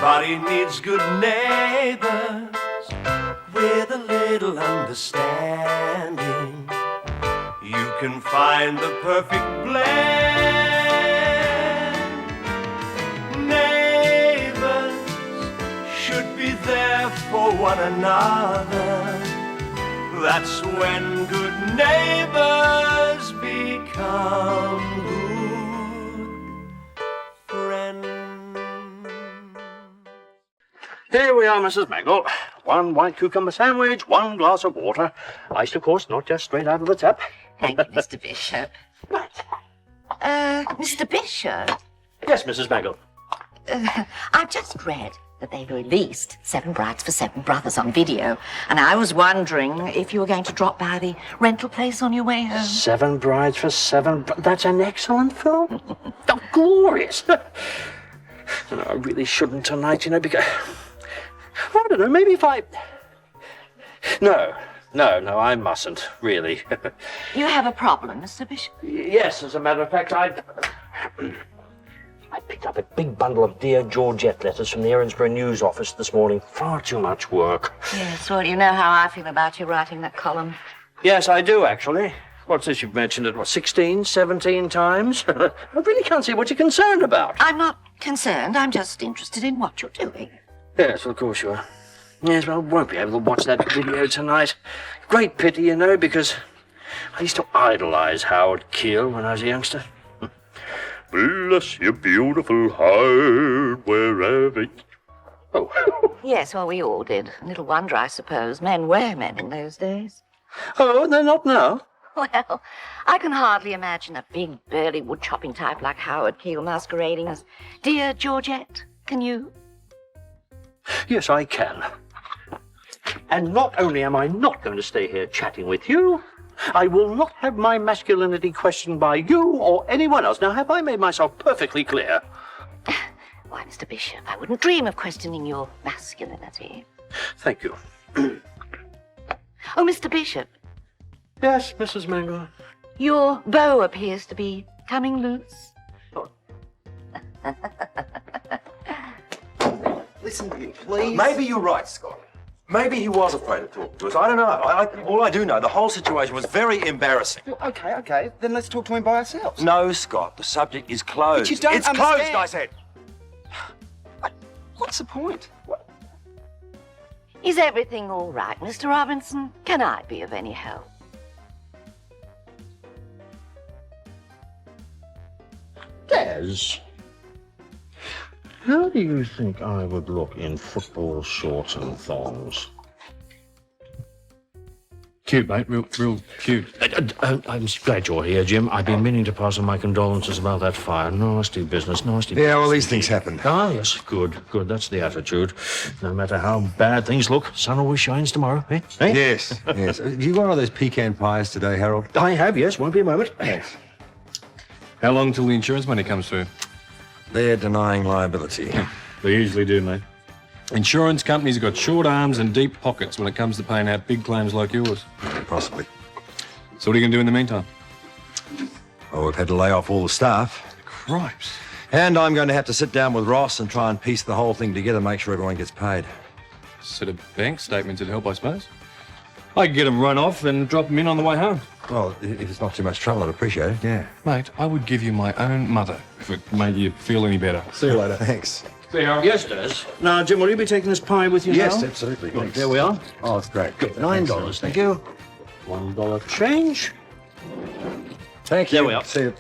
Everybody needs good neighbors with a little understanding. You can find the perfect blend. Neighbors should be there for one another. That's when good neighbors become good friends. Here we are, Mrs. Mangle. 1 white cucumber sandwich, 1 glass of water. Iced, of course, not just straight out of the tap. Thank you, Mr. Bishop. Mr. Bishop, Yes, Mrs. Mangle. I've just read that they've released Seven Brides for Seven Brothers on video, and I was wondering if you were going to drop by the rental place on your way home. 7 Brides for 7... That's an excellent film. Oh, glorious. No, I really shouldn't tonight, you know, because... I don't know, maybe if I... No, I mustn't, really. You have a problem, Mr. Bishop? Yes, as a matter of fact, I picked up a big bundle of Dear Georgette letters from the Erinsborough News office this morning. Far too much work. Yes, well, you know how I feel about you writing that column. Yes, I do, actually. What's this, you've mentioned it, 16, 17 times? I really can't see what you're concerned about. I'm not concerned. I'm just interested in what you're doing. Yes, well, of course you are. Yes, well, I won't be able to watch that video tonight. Great pity, you know, because I used to idolize Howard Keel when I was a youngster. Bless your beautiful heart wherever... Oh. Yes, well, we all did. Little wonder, I suppose. Men were men in those days. Oh, they're not now? Well, I can hardly imagine a big, burly, wood-chopping type like Howard Keel masquerading as Dear Georgette. Can you? Yes, I can. And not only am I not going to stay here chatting with you, I will not have my masculinity questioned by you or anyone else. Now, have I made myself perfectly clear? Why, Mr. Bishop, I wouldn't dream of questioning your masculinity. Thank you. Oh, Mr. Bishop. Yes, Mrs. Mangle. Your bow appears to be coming loose. Listen to me, please. Maybe you're right, Scott. Maybe he was afraid to talk to us. I don't know. All I do know, the whole situation was very embarrassing. Well, okay. Then let's talk to him by ourselves. No, Scott. The subject is closed. But you don't It's understand. closed, I said. What's the point? Is everything all right, Mr. Robinson? Can I be of any help? Des, how do you think I would look in football shorts and thongs? Cute, mate. Real cute. I'm glad you're here, Jim. I've been meaning to pass on my condolences about that fire. Nasty business, nasty business. Yeah, well, these things happen. Ah, yes, good. That's the attitude. No matter how bad things look, sun always shines tomorrow, eh? Yes. Have you got one of those pecan pies today, Harold? I have, yes. Won't be a moment. How long till the insurance money comes through? They're denying liability. They usually do, mate. Insurance companies have got short arms and deep pockets when it comes to paying out big claims like yours. Possibly. So what are you going to do in the meantime? Oh, we've had to lay off all the staff. Cripes. And I'm going to have to sit down with Ross and try and piece the whole thing together, make sure everyone gets paid. Set of bank statements would help, I suppose. I could get them run off and drop them in on the way home. Well, if it's not too much trouble, I'd appreciate it, yeah. Mate, I would give you my own mother if it made you feel any better. See you later. Thanks. Yes, Des. Now, Jim, will you be taking this pie with you now? Yes, absolutely. Good. Thanks. There we are. Oh, that's great. Good. $9, thank you. $1 change. Thank you. There we are. See you.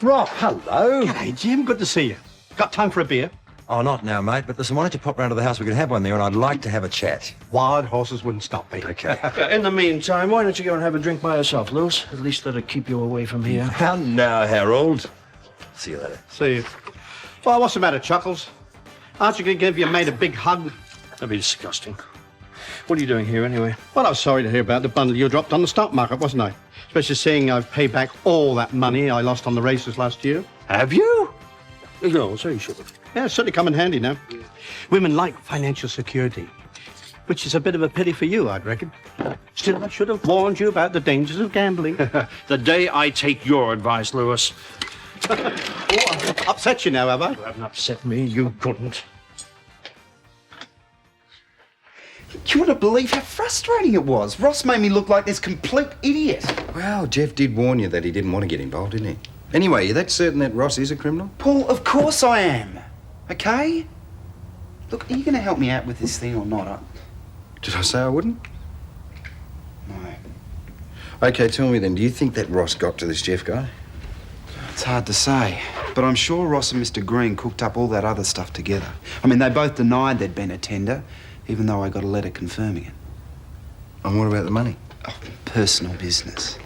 Rob, hello. Hey, Jim, good to see you. Got time for a beer? Oh, not now, mate, but listen, why don't you pop round to the house? We can have one there, and I'd like to have a chat. Wild horses wouldn't stop me. Okay. In the meantime, why don't you go and have a drink by yourself, Lewis? At least that'll keep you away from here. How now, Harold? See you later. See you. Well, what's the matter, Chuckles? Aren't you going to give your mate a big hug? That'd be disgusting. What are you doing here, anyway? Well, I was sorry to hear about the bundle you dropped on the stock market, wasn't I? Especially seeing I've paid back all that money I lost on the races last year. Have you? No, so you should have. Yeah, it's certainly come in handy now. Women like financial security, which is a bit of a pity for you, I'd reckon. Still, I should have warned you about the dangers of gambling. The day I take your advice, Lewis. Oh, I've upset you now, have I? You haven't upset me. You couldn't. You wouldn't believe how frustrating it was. Ross made me look like this complete idiot. Well, Jeff did warn you that he didn't want to get involved, didn't he? Anyway, you're that certain that Ross is a criminal? Paul, of course I am. Okay? Look, are you going to help me out with this thing or not? Did I say I wouldn't? No. Okay, tell me then, do you think that Ross got to this Jeff guy? It's hard to say, but I'm sure Ross and Mr. Green cooked up all that other stuff together. I mean, they both denied there'd been a tender, even though I got a letter confirming it. And what about the money? Oh, personal business.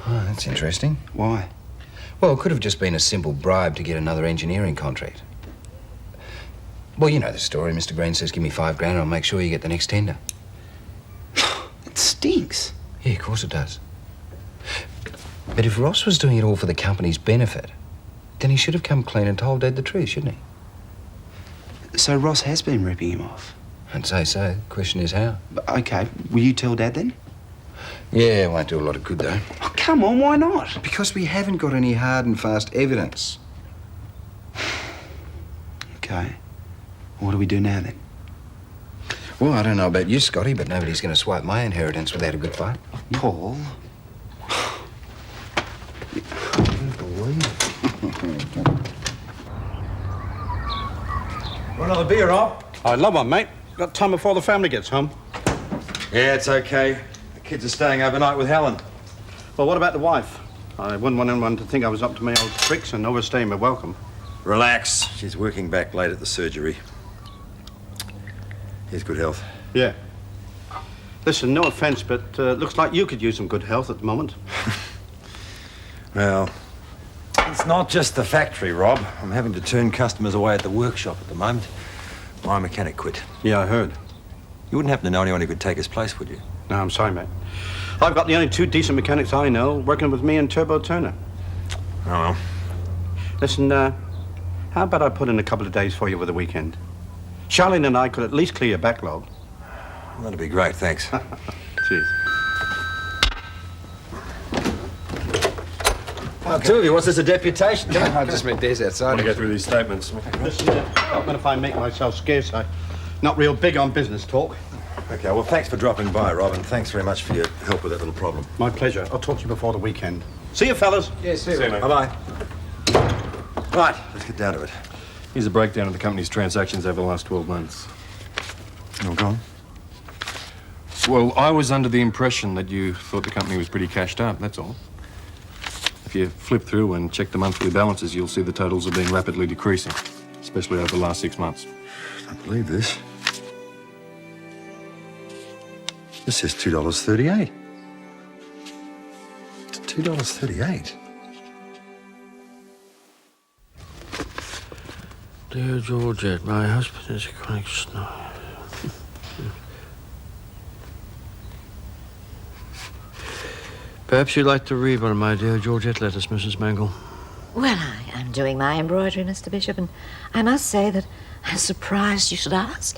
Oh, that's interesting. Why? Well, it could have just been a simple bribe to get another engineering contract. Well, you know the story. Mr. Green says, give me $5,000 and I'll make sure you get the next tender. It stinks. Yeah, of course it does. But if Ross was doing it all for the company's benefit, then he should have come clean and told Dad the truth, shouldn't he? So Ross has been ripping him off? I'd say so. The question is how. Okay, will you tell Dad then? Yeah, it won't do a lot of good, though. Oh, come on, why not? Because we haven't got any hard and fast evidence. Okay. What do we do now then? Well, I don't know about you, Scotty, but nobody's going to swipe my inheritance without a good fight. Paul? Want another beer, Rob? I'd love one, mate. Got time before the family gets home. Yeah, it's okay. The kids are staying overnight with Helen. Well, what about the wife? I wouldn't want anyone to think I was up to my old tricks and overstaying my welcome. Relax. She's working back late at the surgery. Here's good health. Yeah. Listen, no offense, but looks like you could use some good health at the moment. Well, it's not just the factory, Rob. I'm having to turn customers away at the workshop at the moment. My mechanic quit. Yeah, I heard. You wouldn't happen to know anyone who could take his place, would you? No, I'm sorry, mate. I've got the only two decent mechanics I know working with me and Turbo Turner. Oh, well. Listen, how about I put in a couple of days for you with the weekend? Charlene and I could at least clear your backlog. Well, that'd be great, thanks. Cheers. Well, two of you, what's this, a deputation? I just met Des I outside. want to go through these statements. Listen, I'm going to find make myself scarce. I'm not real big on business talk. Okay, well, thanks for dropping by, Rob, and thanks very much for your help with that little problem. My pleasure. I'll talk to you before the weekend. See you, fellas. Yes, See you, mate. Bye-bye. Right, let's get down to it. Here's a breakdown of the company's transactions over the last 12 months. Oh, go on. Well, I was under the impression that you thought the company was pretty cashed up, that's all. If you flip through and check the monthly balances, you'll see the totals have been rapidly decreasing, especially over the last 6 months. I don't believe this. This says $2.38. It's $2.38. Dear Georgette, my husband is a chronic snorer. Perhaps you'd like to read one of my dear Georgette letters, Mrs. Mangle. Well, I am doing my embroidery, Mr. Bishop, and I must say that I'm surprised you should ask.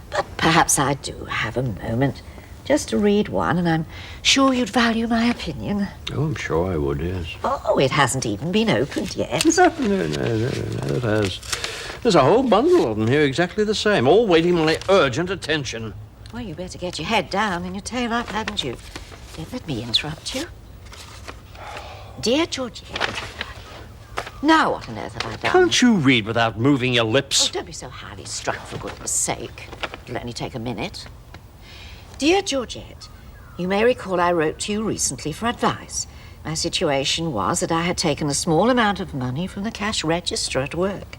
But perhaps I do have a moment just to read one, and I'm sure you'd value my opinion. Oh, I'm sure I would, yes. Oh, it hasn't even been opened yet. No, it has. There's a whole bundle of them here exactly the same, all waiting my urgent attention. Well, you better get your head down and your tail up, hadn't you? Don't let me interrupt you. Dear Georgette, now what on earth have I done? Can't you read without moving your Oh, lips? don't be so highly struck, for goodness sake. It'll only take a minute. Dear Georgette, you may recall I wrote to you recently for advice. My situation was that I had taken a small amount of money from the cash register at work.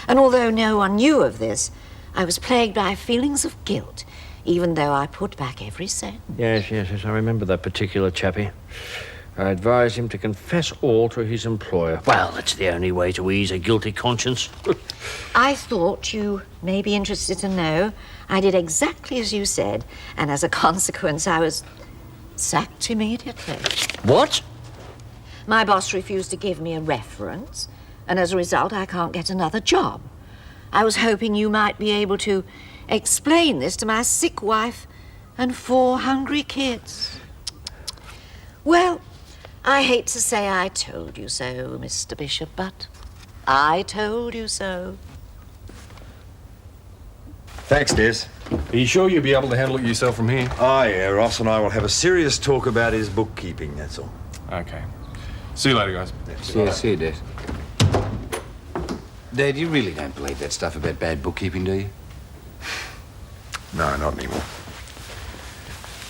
And although no one knew of this, I was plagued by feelings of guilt, even though I put back every cent. Yes, I remember that particular chappie. I advised him to confess all to his employer. Well, that's the only way to ease a guilty conscience. I thought you may be interested to know I did exactly as you said, and as a consequence, I was sacked immediately. What? My boss refused to give me a reference, and as a result, I can't get another job. I was hoping you might be able to explain this to my sick wife and 4 hungry kids. Well, I hate to say I told you so, Mr. Bishop, but I told you so. Thanks, Des. Are you sure you'll be able to handle it yourself from here? Oh, yeah, Ross and I will have a serious talk about his bookkeeping, that's all. Okay. See you later, guys. See you, Dad. Dad, you really don't believe that stuff about bad bookkeeping, do you? No, not anymore.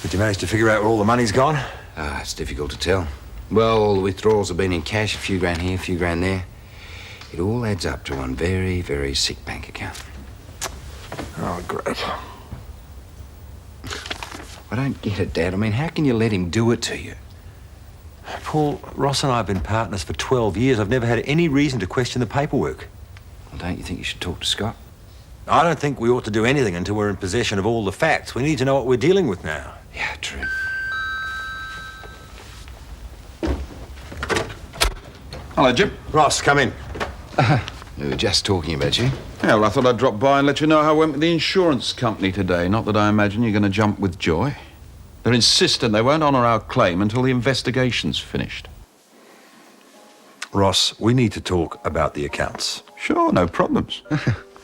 Did you manage to figure out where all the money's gone? Ah, it's difficult to tell. Well, all the withdrawals have been in cash, a few grand here, a few grand there. It all adds up to one very, very sick bank account. Oh, great. I don't get it, Dad. I mean, how can you let him do it to you? Paul, Ross and I have been partners for 12 years. I've never had any reason to question the paperwork. Well, don't you think you should talk to Scott? I don't think we ought to do anything until we're in possession of all the facts. We need to know what we're dealing with now. Yeah, true. Hello, Jim. Ross, come in. We were just talking about you. Yeah, well, I thought I'd drop by and let you know how I went with the insurance company today. Not that I imagine you're going to jump with joy. They're insistent they won't honour our claim until the investigation's finished. Ross, we need to talk about the accounts. Sure, no problems.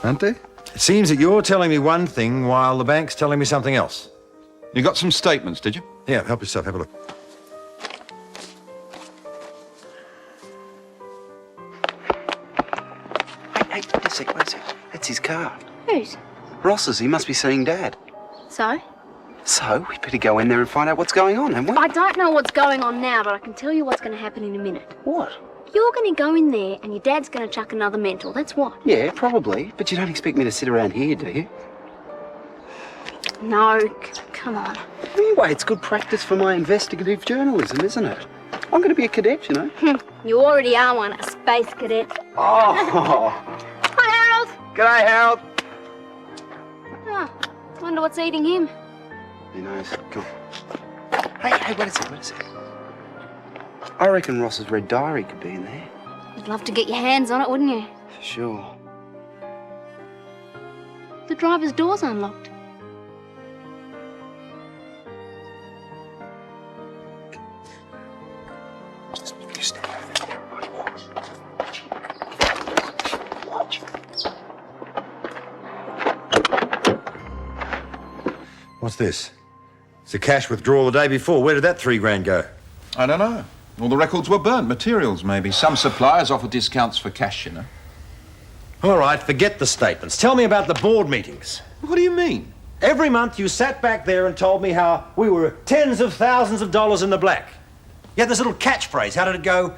Aren't they? It seems that you're telling me one thing while the bank's telling me something else. You got some statements, did you? Yeah, help yourself. Have a look. Hey, wait a sec. That's his car. Whose? Ross's. He must be seeing Dad. So? So, we better go in there and find out what's going on, haven't we? I don't know what's going on now, but I can tell you what's going to happen in a minute. What? You're going to go in there and your dad's going to chuck another mental, that's what. Yeah, probably. But you don't expect me to sit around here, do you? No, come on. Anyway, it's good practice for my investigative journalism, isn't it? I'm going to be a cadet, you know. You already are one, a space cadet. Oh! Hi, Harold. G'day, Harold. Oh, wonder what's eating him. Who knows? Come on. Hey, wait a sec. I reckon Ross's red diary could be in there. You'd love to get your hands on it, wouldn't you? For sure. The driver's door's unlocked. You stay over there. Watch. What's this? It's a cash withdrawal the day before. Where did that $3 go? I don't know. All the records were burnt. Materials, maybe. Some suppliers offer discounts for cash, you know. All right, forget the statements. Tell me about the board meetings. What do you mean? Every month you sat back there and told me how we were tens of thousands of dollars in the black. You had this little catchphrase. How did it go?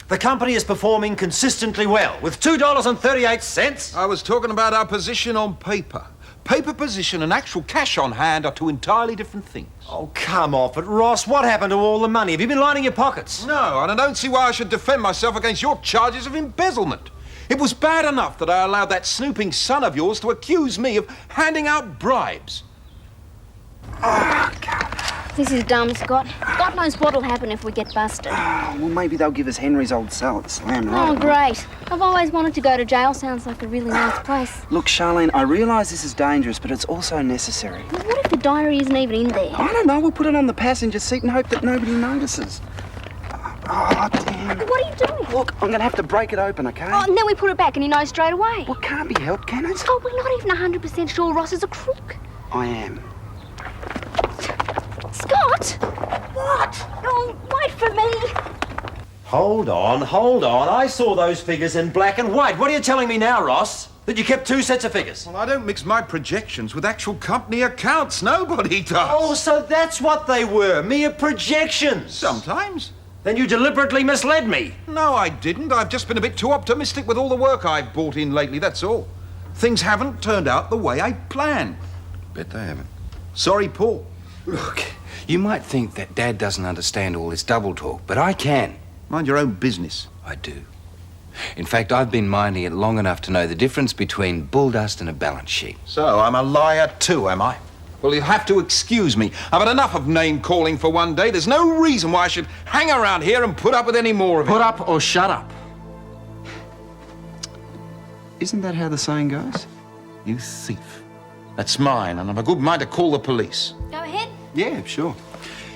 The company is performing consistently well with $2.38. I was talking about our position on paper. Paper position and actual cash on hand are two entirely different things. Oh, come off it, Ross. What happened to all the money? Have you been lining your pockets? No, and I don't see why I should defend myself against your charges of embezzlement. It was bad enough that I allowed that snooping son of yours to accuse me of handing out bribes. This is dumb, Scott. God knows what'll happen if we get busted. Well, maybe they'll give us Henry's old cell at Slam Oh, Road. great. I've always wanted to go to jail. Sounds like a really nice place. Look, Charlene, I realise this is dangerous, but it's also necessary. But what if the diary isn't even in there? I don't know. We'll put it on the passenger seat and hope that nobody notices. Oh, damn. What are you doing? Look, I'm going to have to break it open, okay? Oh, and then we put it back and he knows straight away. Well, can't be helped, can it? Oh, we're not even 100% sure Ross is a crook. I am. Scott! What? Oh, wait for me. Hold on. I saw those figures in black and white. What are you telling me now, Ross? That you kept two sets of figures? Well, I don't mix my projections with actual company accounts. Nobody does. Oh, so that's what they were, mere projections. Sometimes. Then you deliberately misled me. No, I didn't. I've just been a bit too optimistic with all the work I've brought in lately, that's all. Things haven't turned out the way I planned. Bet they haven't. Sorry, Paul. Look, you might think that Dad doesn't understand all this double talk, but I can. Mind your own business. I do. In fact, I've been minding it long enough to know the difference between bull dust and a balance sheet. So, I'm a liar too, am I? Well, you'll have to excuse me. I've had enough of name-calling for one day. There's no reason why I should hang around here and put up with any more of it. Put up or shut up. Isn't that how the saying goes? You thief. That's mine, and I've a good mind to call the police. Go ahead. Yeah, sure.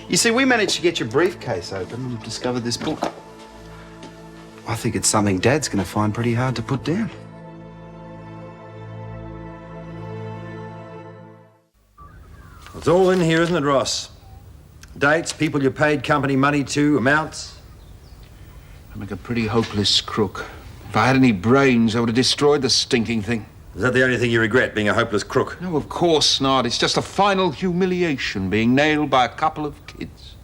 You see, we managed to get your briefcase open and discovered this book. I think it's something Dad's going to find pretty hard to put down. It's all in here, isn't it, Ross? Dates, people you paid company money to, amounts. I'm like a pretty hopeless crook. If I had any brains, I would have destroyed the stinking thing. Is that the only thing you regret, being a hopeless crook? No, of course not. It's just a final humiliation, being nailed by a couple of kids.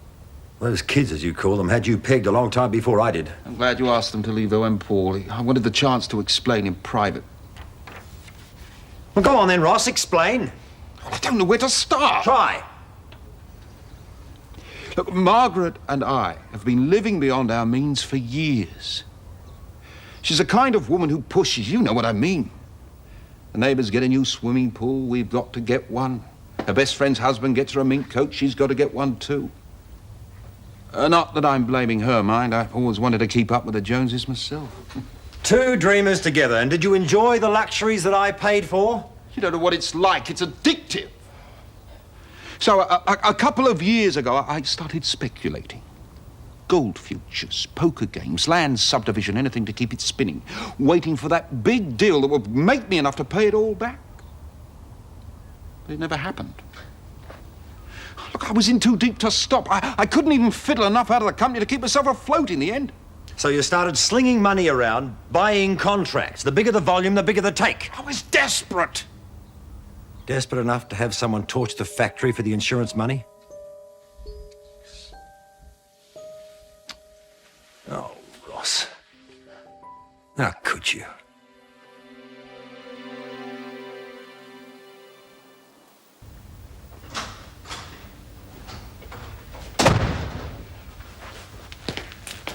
Those kids, as you call them, had you pegged a long time before I did. I'm glad you asked them to leave, though, and Paul. I wanted the chance to explain in private. Well, go on then, Ross, explain. I don't know where to start. Try. Look, Margaret and I have been living beyond our means for years. She's the kind of woman who pushes, you know what I mean. The neighbours get a new swimming pool, we've got to get one. Her best friend's husband gets her a mink coat, she's got to get one too. Not that I'm blaming her, mind. I've always wanted to keep up with the Joneses myself. Two dreamers together, and did you enjoy the luxuries that I paid for? You don't know what it's like. It's addictive. So a couple of years ago, I started speculating. Gold futures, poker games, land subdivision, anything to keep it spinning. Waiting for that big deal that would make me enough to pay it all back. But it never happened. Look, I was in too deep to stop. I couldn't even fiddle enough out of the company to keep myself afloat in the end. So you started slinging money around, buying contracts. The bigger the volume, the bigger the take. I was desperate. Desperate enough to have someone torch the factory for the insurance money? Oh, Ross. How could you?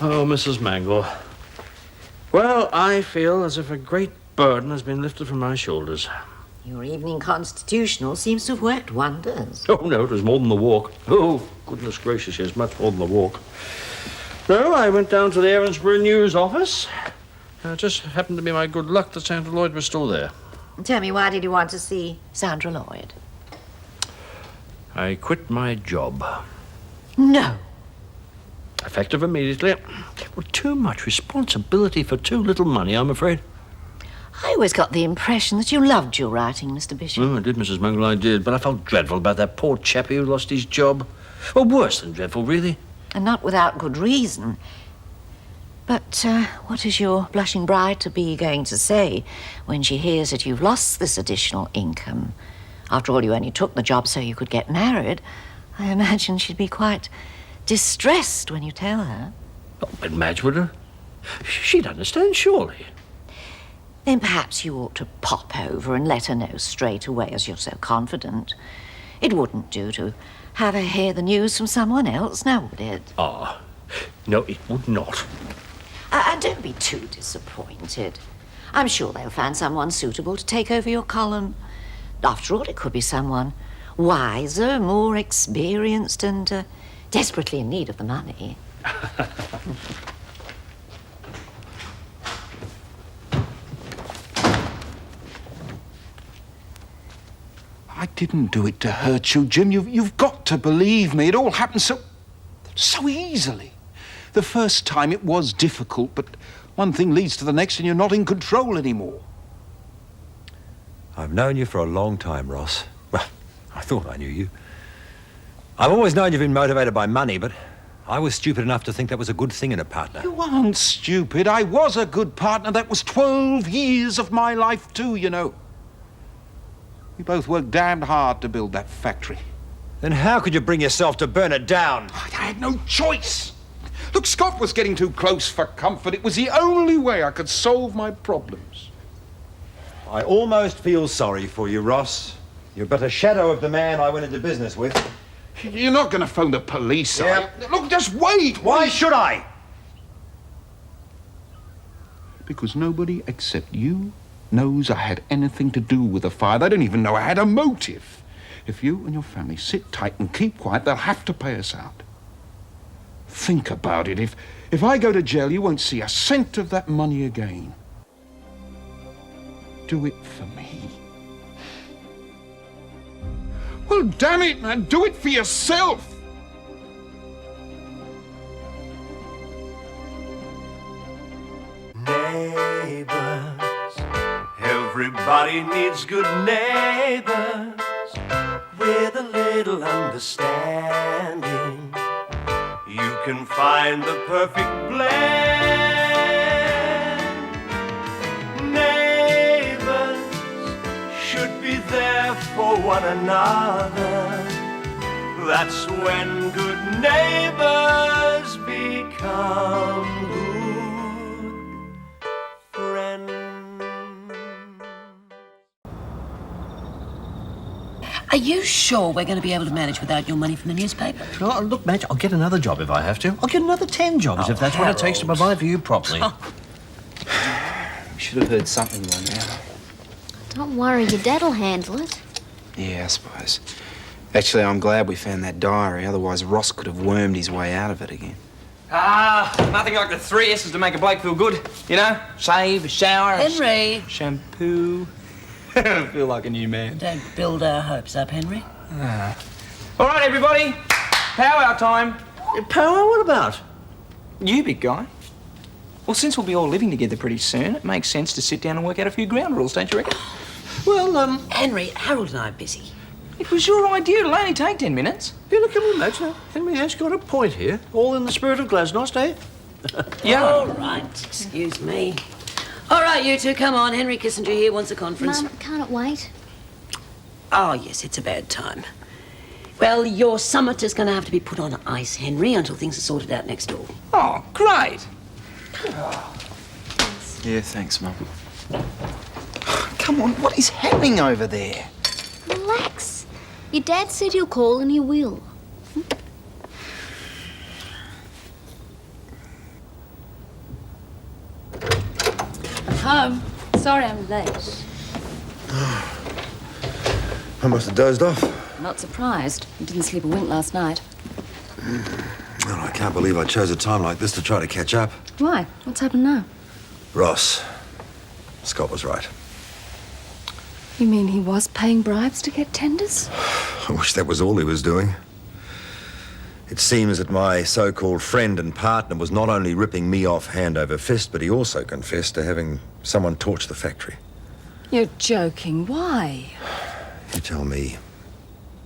Oh, Mrs. Mangle. Well, I feel as if a great burden has been lifted from my shoulders. Your evening constitutional seems to have worked wonders. Oh, no, it was more than the walk. Oh, goodness gracious, yes, much more than the walk. No, I went down to the Erinsborough News office. It just happened to be my good luck that Sandra Lloyd was still there. Tell me, why did you want to see Sandra Lloyd? I quit my job. No. Effective immediately. Well, too much responsibility for too little money, I'm afraid. I always got the impression that you loved your writing, Mr. Bishop. Oh, I did, Mrs. Mungle, I did. But I felt dreadful about that poor chappie who lost his job. Well, worse than dreadful, really. And not without good reason. But what is your blushing bride-to-be going to say when she hears that you've lost this additional income? After all, you only took the job so you could get married. I imagine she'd be quite distressed when you tell her. Oh, but Madge would have. She'd understand, surely. Then perhaps you ought to pop over and let her know straight away, as you're so confident. It wouldn't do to have her hear the news from someone else, now would it? Ah, no, it would not. And don't be too disappointed. I'm sure they'll find someone suitable to take over your column. After all, it could be someone wiser, more experienced, and desperately in need of the money. I didn't do it to hurt you, Jim. You've got to believe me. It all happened so easily. The first time it was difficult, but one thing leads to the next and you're not in control anymore. I've known you for a long time, Ross. Well, I thought I knew you. I've always known you've been motivated by money, but I was stupid enough to think that was a good thing in a partner. You aren't stupid. I was a good partner. That was 12 years of my life too, you know. We both worked damned hard to build that factory. Then how could you bring yourself to burn it down? I had no choice. Look, Scott was getting too close for comfort. It was the only way I could solve my problems. I almost feel sorry for you, Ross. You're but a shadow of the man I went into business with. You're not going to phone the police, Yeah. Look, just wait. Why should I? Because nobody except you knows I had anything to do with the fire. They don't even know I had a motive. If you and your family sit tight and keep quiet, they'll have to pay us out. Think about it. If I go to jail, you won't see a cent of that money again. Do it for me. Well, damn it, man, do it for yourself. neighbors. Everybody needs good neighbors with a little understanding. You can find the perfect blend. Neighbors should be there for one another. That's when good neighbors become good friends. Are you sure we're going to be able to manage without your money from the newspaper? Oh, look, Madge, I'll get another job if I have to. I'll get another 10 jobs if that's what it takes to provide for you properly. We should have heard something by now. Don't worry, your dad'll handle it. Yeah, I suppose. Actually, I'm glad we found that diary. Otherwise, Ross could have wormed his way out of it again. Nothing like the 3 S's to make a bloke feel good. You know? Shave, shower, Henry! shampoo. I feel like a new man. Don't build our hopes up, Henry. All right, everybody. Power time. Power? What about? You, big guy. Well, since we'll be all living together pretty soon, it makes sense to sit down and work out a few ground rules, don't you reckon? Well, Henry, Harold and I are busy. It was your idea. It'll only take 10 minutes. Yeah, look, come on, Madge. Henry has got a point here. All in the spirit of glasnost, eh? Yeah. All right, excuse me. All right, you two, come on. Henry Kissinger here wants a conference. Mum, can't it wait? Oh, yes, it's a bad time. Well, your summit is going to have to be put on ice, Henry, until things are sorted out next door. Oh, great. Yeah, thanks, Mum. Come on, what is happening over there? Relax. Your dad said he'll call and he will. Home. Sorry I'm late. I must have dozed off. Not surprised. I didn't sleep a wink last night. Well, I can't believe I chose a time like this to try to catch up. Why? What's happened now? Ross. Scott was right. You mean he was paying bribes to get tenders? I wish that was all he was doing. It seems that my so-called friend and partner was not only ripping me off hand over fist, but he also confessed to having someone torch the factory. You're joking. Why? You tell me.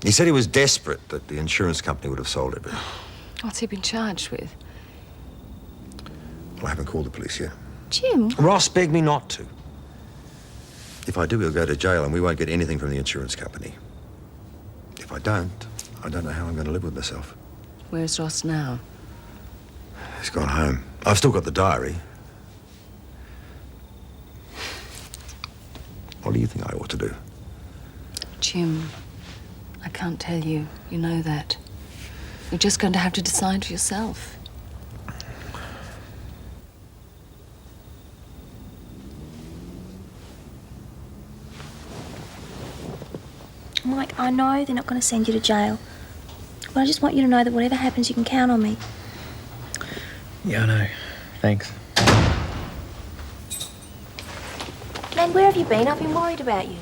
He said he was desperate that the insurance company would have sold everything. What's he been charged with? I haven't called the police yet. Jim? Ross begged me not to. If I do, he'll go to jail and we won't get anything from the insurance company. If I don't know how I'm going to live with myself. Where's Ross now? He's gone home. I've still got the diary. What do you think I ought to do? Jim, I can't tell you. You know that. You're just going to have to decide for yourself. Mike, I know they're not going to send you to jail. But I just want you to know that whatever happens, you can count on me. Yeah, I know. Thanks. Man, where have you been? I've been worried about you.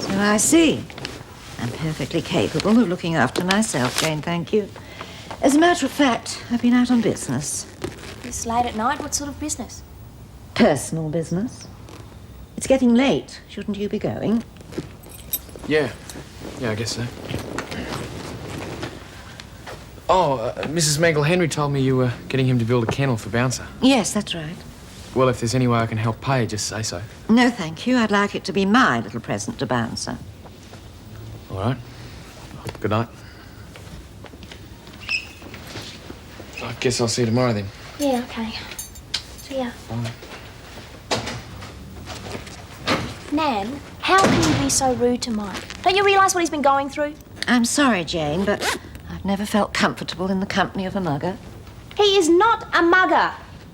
So I see. I'm perfectly capable of looking after myself, Jane, thank you. As a matter of fact, I've been out on business. This late at night, what sort of business? Personal business. It's getting late. Shouldn't you be going? Yeah, I guess so. Oh, Mrs. Mangle, Henry told me you were getting him to build a kennel for Bouncer. Yes, that's right. Well, if there's any way I can help pay, just say so. No, thank you. I'd like it to be my little present to Bouncer. All right. Good night. I guess I'll see you tomorrow then. Yeah, okay. See ya. Bye. Nan, how can you be so rude to Mike? Don't you realise what he's been going through? I'm sorry, Jane, but I've never felt comfortable in the company of a mugger. He is not a mugger.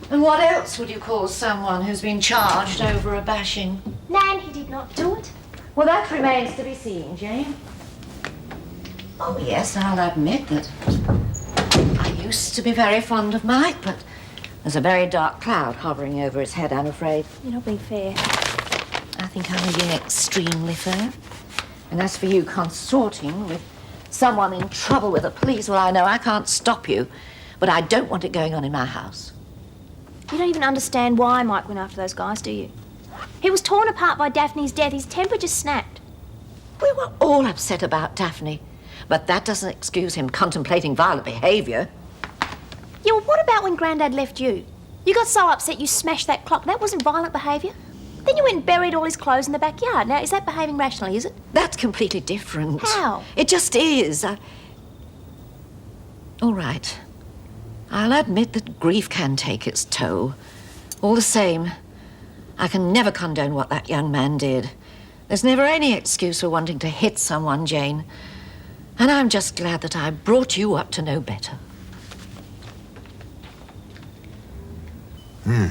And what else would you call someone who's been charged over a bashing? Nan, he did not do it. Well, that remains to be seen, Jane. Oh, yes, I'll admit that I used to be very fond of Mike, but there's a very dark cloud hovering over his head, I'm afraid. You're not being fair. I think I'm being extremely fair. And as for you consorting with someone in trouble with the police, well, I know I can't stop you, but I don't want it going on in my house. You don't even understand why Mike went after those guys, do you? He was torn apart by Daphne's death. His temper just snapped. We were all upset about Daphne, but that doesn't excuse him contemplating violent behaviour. Yeah, well, what about when Grandad left you? You got so upset you smashed that clock. That wasn't violent behaviour. Then you went and buried all his clothes in the backyard. Now, is that behaving rationally, is it? That's completely different. How? It just is. All right. I'll admit that grief can take its toll. All the same, I can never condone what that young man did. There's never any excuse for wanting to hit someone, Jane. And I'm just glad that I brought you up to know better.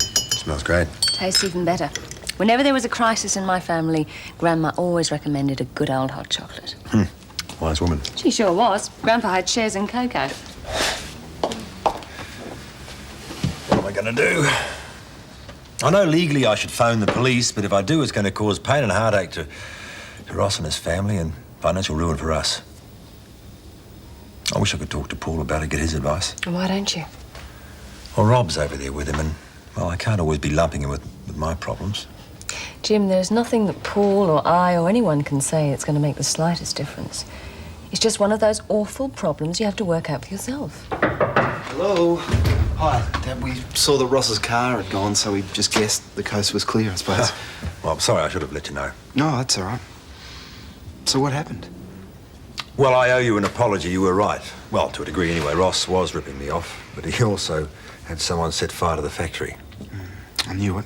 Smells great. Tastes even better. Whenever there was a crisis in my family, Grandma always recommended a good old hot chocolate. Wise woman. She sure was. Grandpa had shares in cocoa. What am I going to do? I know legally I should phone the police, but if I do, it's going to cause pain and heartache to Ross and his family and financial ruin for us. I wish I could talk to Paul about it, get his advice. And why don't you? Well, Rob's over there with him, and, well, I can't always be lumping him with my problems. Jim, there's nothing that Paul or I or anyone can say that's going to make the slightest difference. It's just one of those awful problems you have to work out for yourself. Hello. Hi, Dad. We saw that Ross's car had gone, so we just guessed the coast was clear, I suppose. Well, I'm sorry, I should have let you know. No, that's all right. So what happened? Well, I owe you an apology. You were right. Well, to a degree anyway. Ross was ripping me off, but he also had someone set fire to the factory. I knew it.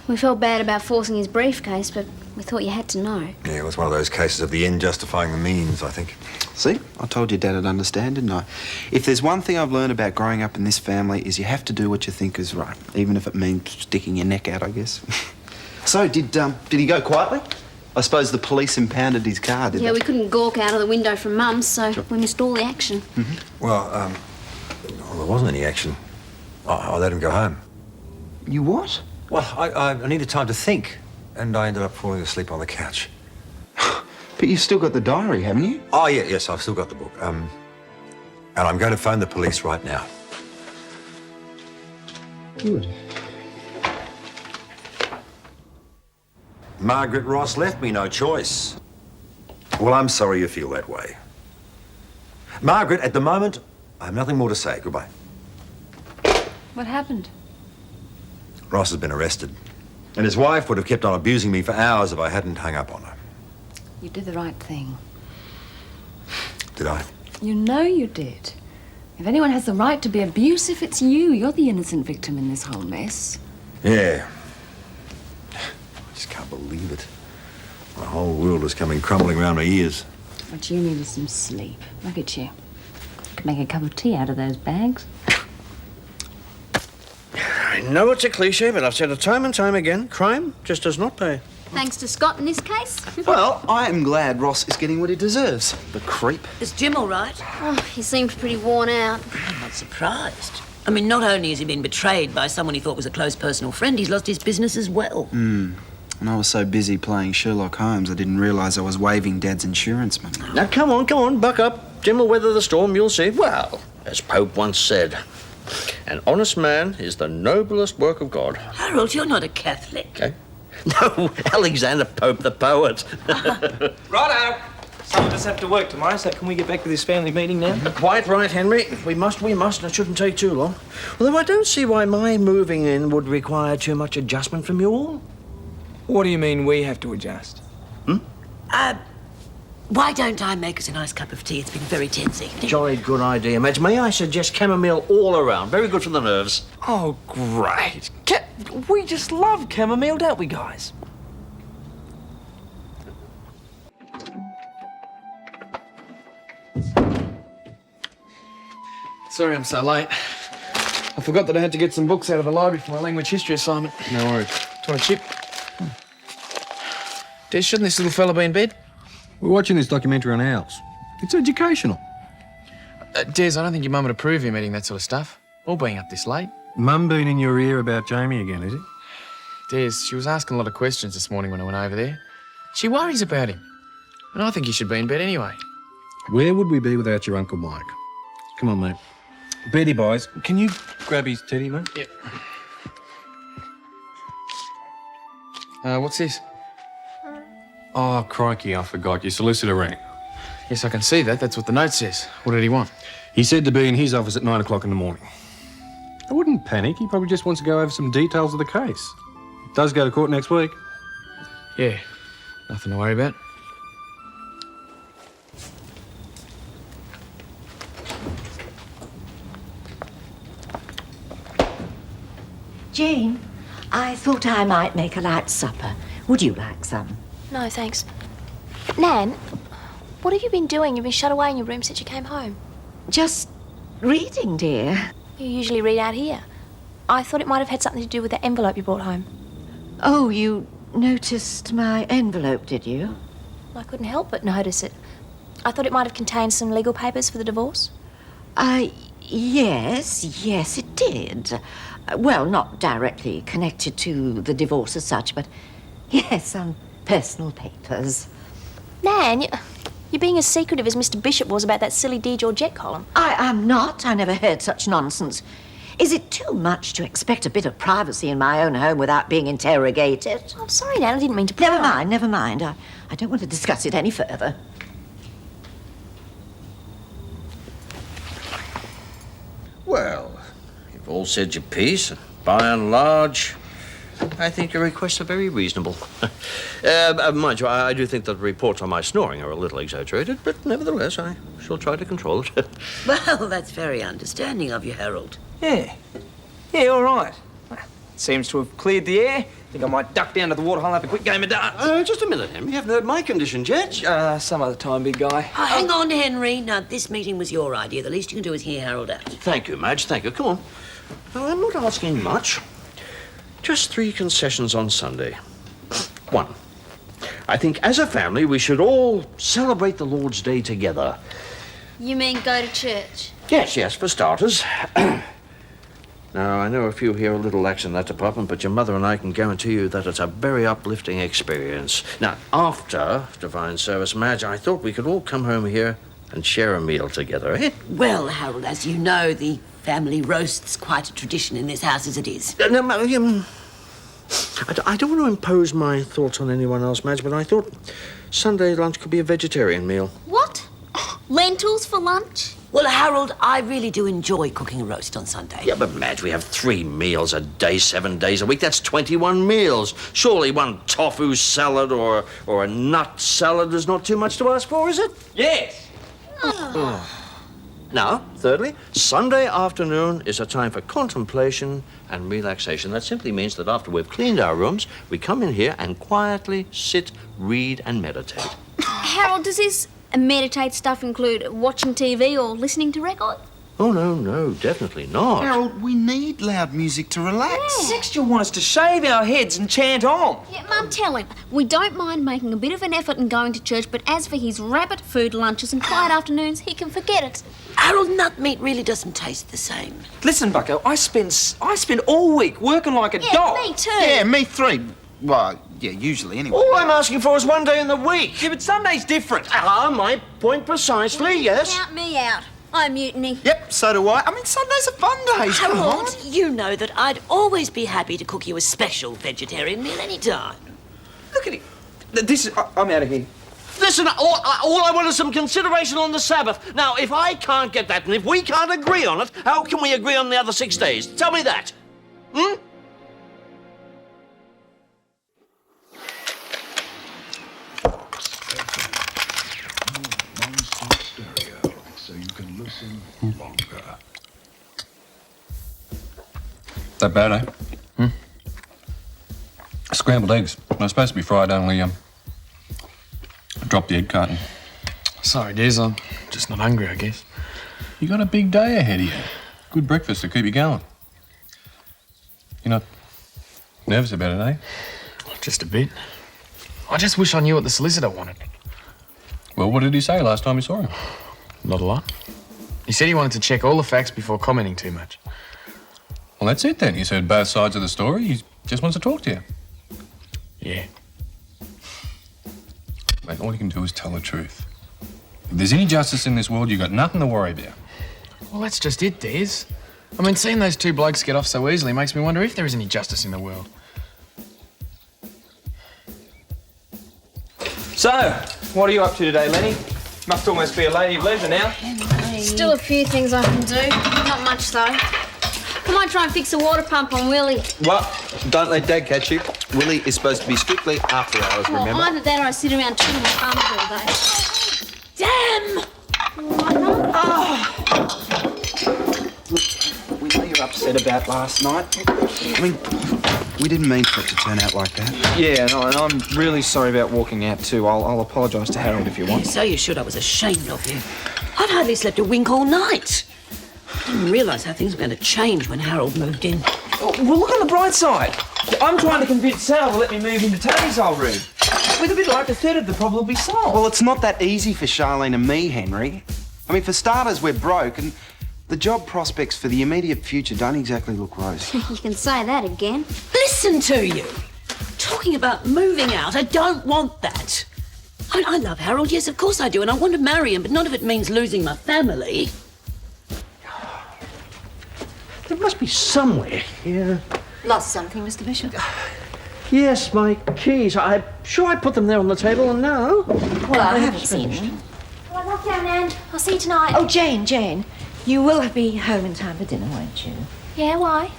We felt bad about forcing his briefcase, but we thought you had to know. Yeah, it was one of those cases of the end justifying the means, I think. See? I told you Dad would understand, didn't I? If there's one thing I've learned about growing up in this family is you have to do what you think is right, even if it means sticking your neck out, I guess. So, did he go quietly? I suppose the police impounded his car, did Yeah, they? we couldn't gawk out of the window from Mum's, so we missed all the action. Well, there wasn't any action. I let him go home. You what? Well, I needed time to think, and I ended up falling asleep on the couch. But you've still got the diary, haven't you? Oh, yeah, yes, I've still got the book. And I'm going to phone the police right now. Good. Margaret Ross left me no choice. Well, I'm sorry you feel that way. Margaret, at the moment, I have nothing more to say. Goodbye. What happened? Ross has been arrested. And his wife would have kept on abusing me for hours if I hadn't hung up on her. You did the right thing. Did I? You know you did. If anyone has the right to be abusive, it's you. You're the innocent victim in this whole mess. Yeah. I just can't believe it. My whole world was coming crumbling around my ears. What you need is some sleep. Look at you. Could make a cup of tea out of those bags. I know it's a cliche, but I've said it time and time again. Crime just does not pay. Thanks to Scott in this case. Well, I am glad Ross is getting what he deserves. The creep. Is Jim all right? Oh, he seemed pretty worn out. I'm not surprised. I mean, not only has he been betrayed by someone he thought was a close personal friend, he's lost his business as well. And I was so busy playing Sherlock Holmes, I didn't realise I was waiving Dad's insurance money. Now, come on, buck up. Jim will weather the storm, you'll see. Well, as Pope once said, an honest man is the noblest work of God. Harold, you're not a Catholic. Okay? No, Alexander Pope the poet. Righto. Some of us have to work tomorrow, so can we get back to this family meeting now? Quite right, Henry. We must, and it shouldn't take too long. Although I don't see why my moving in would require too much adjustment from you all. What do you mean we have to adjust? Why don't I make us a nice cup of tea? It's been very tensy. Jolly good idea, Madge. May I suggest chamomile all around? Very good for the nerves. Oh, great. We just love chamomile, don't we, guys? Sorry I'm so late. I forgot that I had to get some books out of the library for my language history assignment. No worries. Do you want a chip? Des, shouldn't this little fella be in bed? We're watching this documentary on owls. It's educational. Des, I don't think your mum would approve of him eating that sort of stuff. Or being up this late. Mum been in your ear about Jamie again, is it? Des, she was asking a lot of questions this morning when I went over there. She worries about him. And I think he should be in bed anyway. Where would we be without your Uncle Mike? Come on, mate. Betty boys, can you grab his teddy, mate? Yep. What's this? Oh, crikey, I forgot. Your solicitor rang. Yes, I can see that. That's what the note says. What did he want? He said to be in his office at 9 o'clock in the morning. I wouldn't panic. He probably just wants to go over some details of the case. It does go to court next week. Yeah, nothing to worry about. Jane, I thought I might make a light supper. Would you like some? No, thanks. Nan, what have you been doing? You've been shut away in your room since you came home. Just reading, dear. You usually read out here. I thought it might have had something to do with the envelope you brought home. Oh, you noticed my envelope, did you? I couldn't help but notice it. I thought it might have contained some legal papers for the divorce. Yes, it did. Well, not directly connected to the divorce as such, but yes, some personal papers. Nan, you're being as secretive as Mr. Bishop was about that silly D. Georgette column. I am not. I never heard such nonsense. Is it too much to expect a bit of privacy in my own home without being interrogated? I'm sorry, Nan, I didn't mean to pry. Never mind. I don't want to discuss it any further. Well, you've all said your piece, and by and large, I think your requests are very reasonable. Mind you, I do think that the reports on my snoring are a little exaggerated, but nevertheless, I shall try to control it. Well, that's very understanding of you, Harold. Yeah, all right. Seems to have cleared the air. Think I might duck down to the waterhole and have a quick game of darts. Just a minute, Henry. You haven't heard my conditions yet. Some other time, big guy. Oh, hang on, Henry. Now, this meeting was your idea. The least you can do is hear Harold out. Thank you, Madge. Thank you. Come on. No, I'm not asking much. Just 3 concessions on Sunday. 1. I think as a family we should all celebrate the Lord's Day together. You mean go to church? Yes, for starters. Now, I know a few here are a little lax in that department, but your mother and I can guarantee you that it's a very uplifting experience. Now, after divine service, Madge, I thought we could all come home here and share a meal together, eh? Well, Harold, as you know, the family roast's quite a tradition in this house as it is. I don't want to impose my thoughts on anyone else, Madge, but I thought Sunday lunch could be a vegetarian meal. What? Lentils for lunch? Well, Harold, I really do enjoy cooking a roast on Sunday. Yeah, but Madge, we have 3 meals a day, 7 days a week. That's 21 meals. Surely one tofu salad or a nut salad is not too much to ask for, is it? Yes. Now, thirdly, Sunday afternoon is a time for contemplation and relaxation. That simply means that after we've cleaned our rooms, we come in here and quietly sit, read, and meditate. Harold, does this meditate stuff include watching TV or listening to records? Oh, no, definitely not. Harold, we need loud music to relax. Next, you want us to shave our heads and chant on. Yeah, Mum, tell him. We don't mind making a bit of an effort and going to church, but as for his rabbit food lunches and quiet afternoons, he can forget it. Harold, nut meat really doesn't taste the same. Listen, Bucko, I spend all week working like a dog. Me too. Yeah, me 3. Well, yeah, usually anyway. All I'm asking for is 1 day in the week. Yeah, but Sunday's different. My point precisely, yes. Count me out. I mutiny. Yep, so do I. I mean, Sundays are fun days. Come on. Harold, you know that I'd always be happy to cook you a special vegetarian meal any time. Look at it. I'm out of here. Listen, all I want is some consideration on the Sabbath. Now, if I can't get that, and if we can't agree on it, how can we agree on the other 6 days? Tell me that. That bad, eh? Scrambled eggs. They're supposed to be fried, only I dropped the egg carton. Sorry, Des, I'm just not hungry, I guess. You got a big day ahead of you. Good breakfast to keep you going. You're not nervous about it, eh? Just a bit. I just wish I knew what the solicitor wanted. Well, what did he say last time you saw him? Not a lot. He said he wanted to check all the facts before commenting too much. Well, that's it then. He's heard both sides of the story. He just wants to talk to you. Yeah. Mate, all you can do is tell the truth. If there's any justice in this world, you've got nothing to worry about. Well, that's just it, Des. I mean, seeing those 2 blokes get off so easily makes me wonder if there is any justice in the world. So, what are you up to today, Lenny? Must almost be a lady of leisure now. Still a few things I can do. Not much, though. I might try and fix a water pump on Willie. What? Don't let Dad catch you. Willie is supposed to be strictly after hours, Well, remember? either that or I sit around twiddling my thumbs all day. Damn! We know you're upset about last night. I mean, we didn't mean for it to turn out like that. Yeah, no, and I'm really sorry about walking out too. I'll apologise to Harold if you want. So you should. I was ashamed of you. I'd hardly slept a wink all night. I didn't realise how things were going to change when Harold moved in. Well, look on the bright side. I'm trying to convince Sal to let me move into Tony's old room. With a bit of luck, a third of the problem will be solved. Well, it's not that easy for Charlene and me, Henry. I mean, for starters, we're broke, and the job prospects for the immediate future don't exactly look rosy. You can say that again. Listen to you. Talking about moving out, I don't want that. I love Harold, yes, of course I do, and I want to marry him, but none of it means losing my family. There must be somewhere here. Lost something, Mr. Bishop? Yes, my keys. I'm sure I put them there on the table, and now... Well, I haven't seen them. Well, I'm off now, Nan. I'll see you tonight. Oh, Jane, you will be home in time for dinner, won't you? Yeah, why?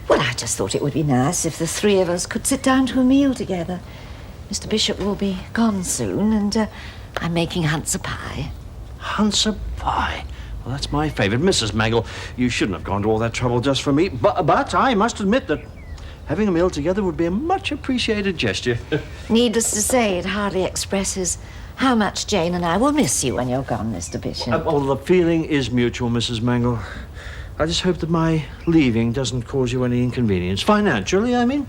Well, I just thought it would be nice if the three of us could sit down to a meal together. Mr. Bishop will be gone soon, and I'm making Hunter pie. Hunter pie. Well, that's my favourite. Mrs. Mangle, you shouldn't have gone to all that trouble just for me. But I must admit that having a meal together would be a much appreciated gesture. Needless to say, it hardly expresses how much Jane and I will miss you when you're gone, Mr. Bishop. Well, the feeling is mutual, Mrs. Mangle. I just hope that my leaving doesn't cause you any inconvenience. Financially, I mean.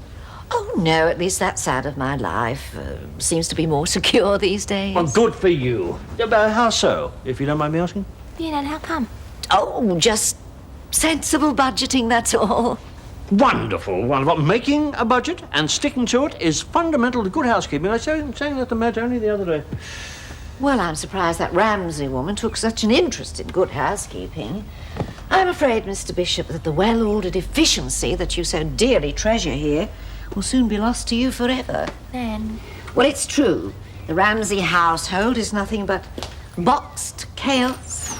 Oh, no, at least that side of my life seems to be more secure these days. Well, good for you. How so, if you don't mind me asking? Yeah, Nan, how come? Oh, just sensible budgeting, that's all. Wonderful, wonderful. Making a budget and sticking to it is fundamental to good housekeeping. I was saying that to Matt only the other day. Well, I'm surprised that Ramsay woman took such an interest in good housekeeping. I'm afraid, Mr. Bishop, that the well-ordered efficiency that you so dearly treasure here will soon be lost to you forever. Nan. Well, it's true. The Ramsay household is nothing but boxed chaos.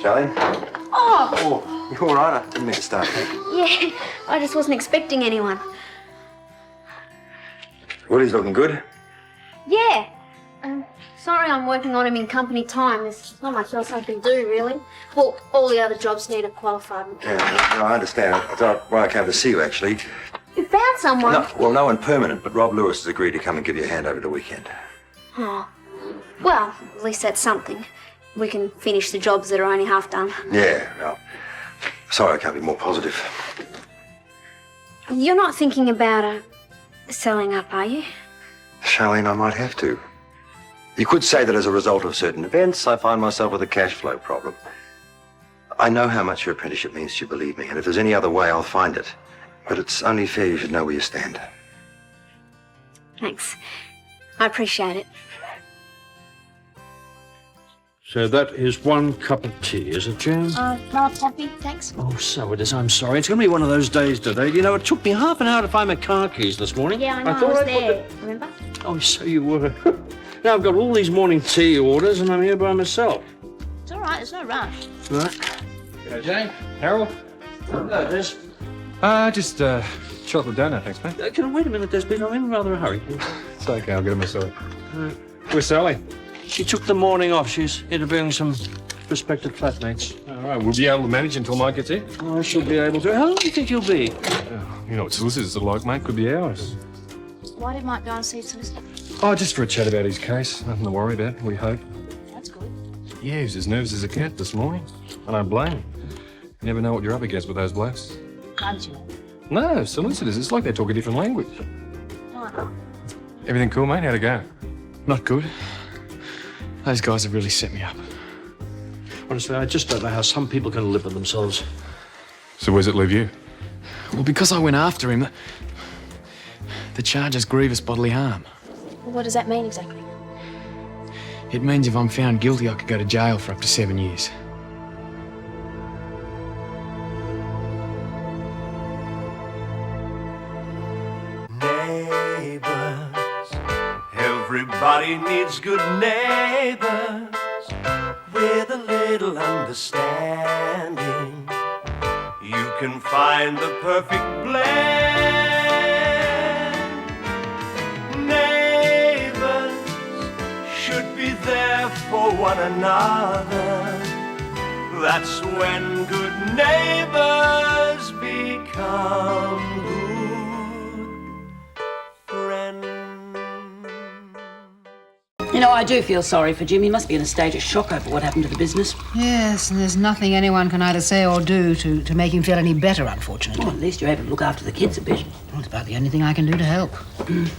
Charlene? Oh, Oh, you all right? I didn't mean to start. yeah. I just wasn't expecting anyone. Willie's looking good. Yeah. Sorry I'm working on him in company time. There's not much else I can do, really. Well, all the other jobs need a qualified mechanic. Yeah, no, I understand. I thought why I came to see you, actually. You found someone? No one permanent, but Rob Lewis has agreed to come and give you a hand over the weekend. Oh. Well, at least that's something. We can finish the jobs that are only half done. Yeah, well, sorry I can't be more positive. You're not thinking about selling up, are you? Charlene, I might have to. You could say that as a result of certain events, I find myself with a cash flow problem. I know how much your apprenticeship means to you, believe me, and if there's any other way, I'll find it. But it's only fair you should know where you stand. Thanks. I appreciate it. So that is one cup of tea, is it, Jane? No coffee, thanks. Oh, so it is. I'm sorry. It's going to be one of those days today. You know, it took me half an hour to find my car keys this morning. Yeah, I know. I thought was I'd put there. Remember? Oh, so you were. Now I've got all these morning tea orders and I'm here by myself. It's all right. There's no rush. Right. Hello, Jane. Harold. Hello, Des. Just chocolate donut, thanks, mate. Can I wait a minute, Des? I'm in rather a hurry. It's okay, I'll get it myself. Where's Sally? She took the morning off. She's interviewing some prospective flatmates. All right, we'll be able to manage until Mike gets here. Oh, I shall be able to. How long do you think you'll be? You know what solicitors are like, mate. Could be hours. Why did Mike go and see a solicitor? Oh, just for a chat about his case. Nothing to worry about, we hope. That's good. Yeah, he was as nervous as a cat this morning. I don't blame him. You never know what you're up against with those blokes. Can't you? No, solicitors. It's like they talk a different language. Oh. Everything cool, mate? How'd it go? Not good. Those guys have really set me up. Honestly, I just don't know how some people can live with themselves. So where's it leave you? Well, because I went after him, the charge is grievous bodily harm. What does that mean exactly? It means if I'm found guilty, I could go to jail for up to 7 years. neighbors. Everybody needs good neighbors with a little understanding. You can find the perfect blend. Neighbors should be there for one another. That's when good neighbors become good friends. You know, I do feel sorry for Jim. He must be in a state of shock over what happened to the business. Yes, and there's nothing anyone can either say or do to make him feel any better, unfortunately. Well, at least you're able to look after the kids a bit. Well, it's about the only thing I can do to help. Can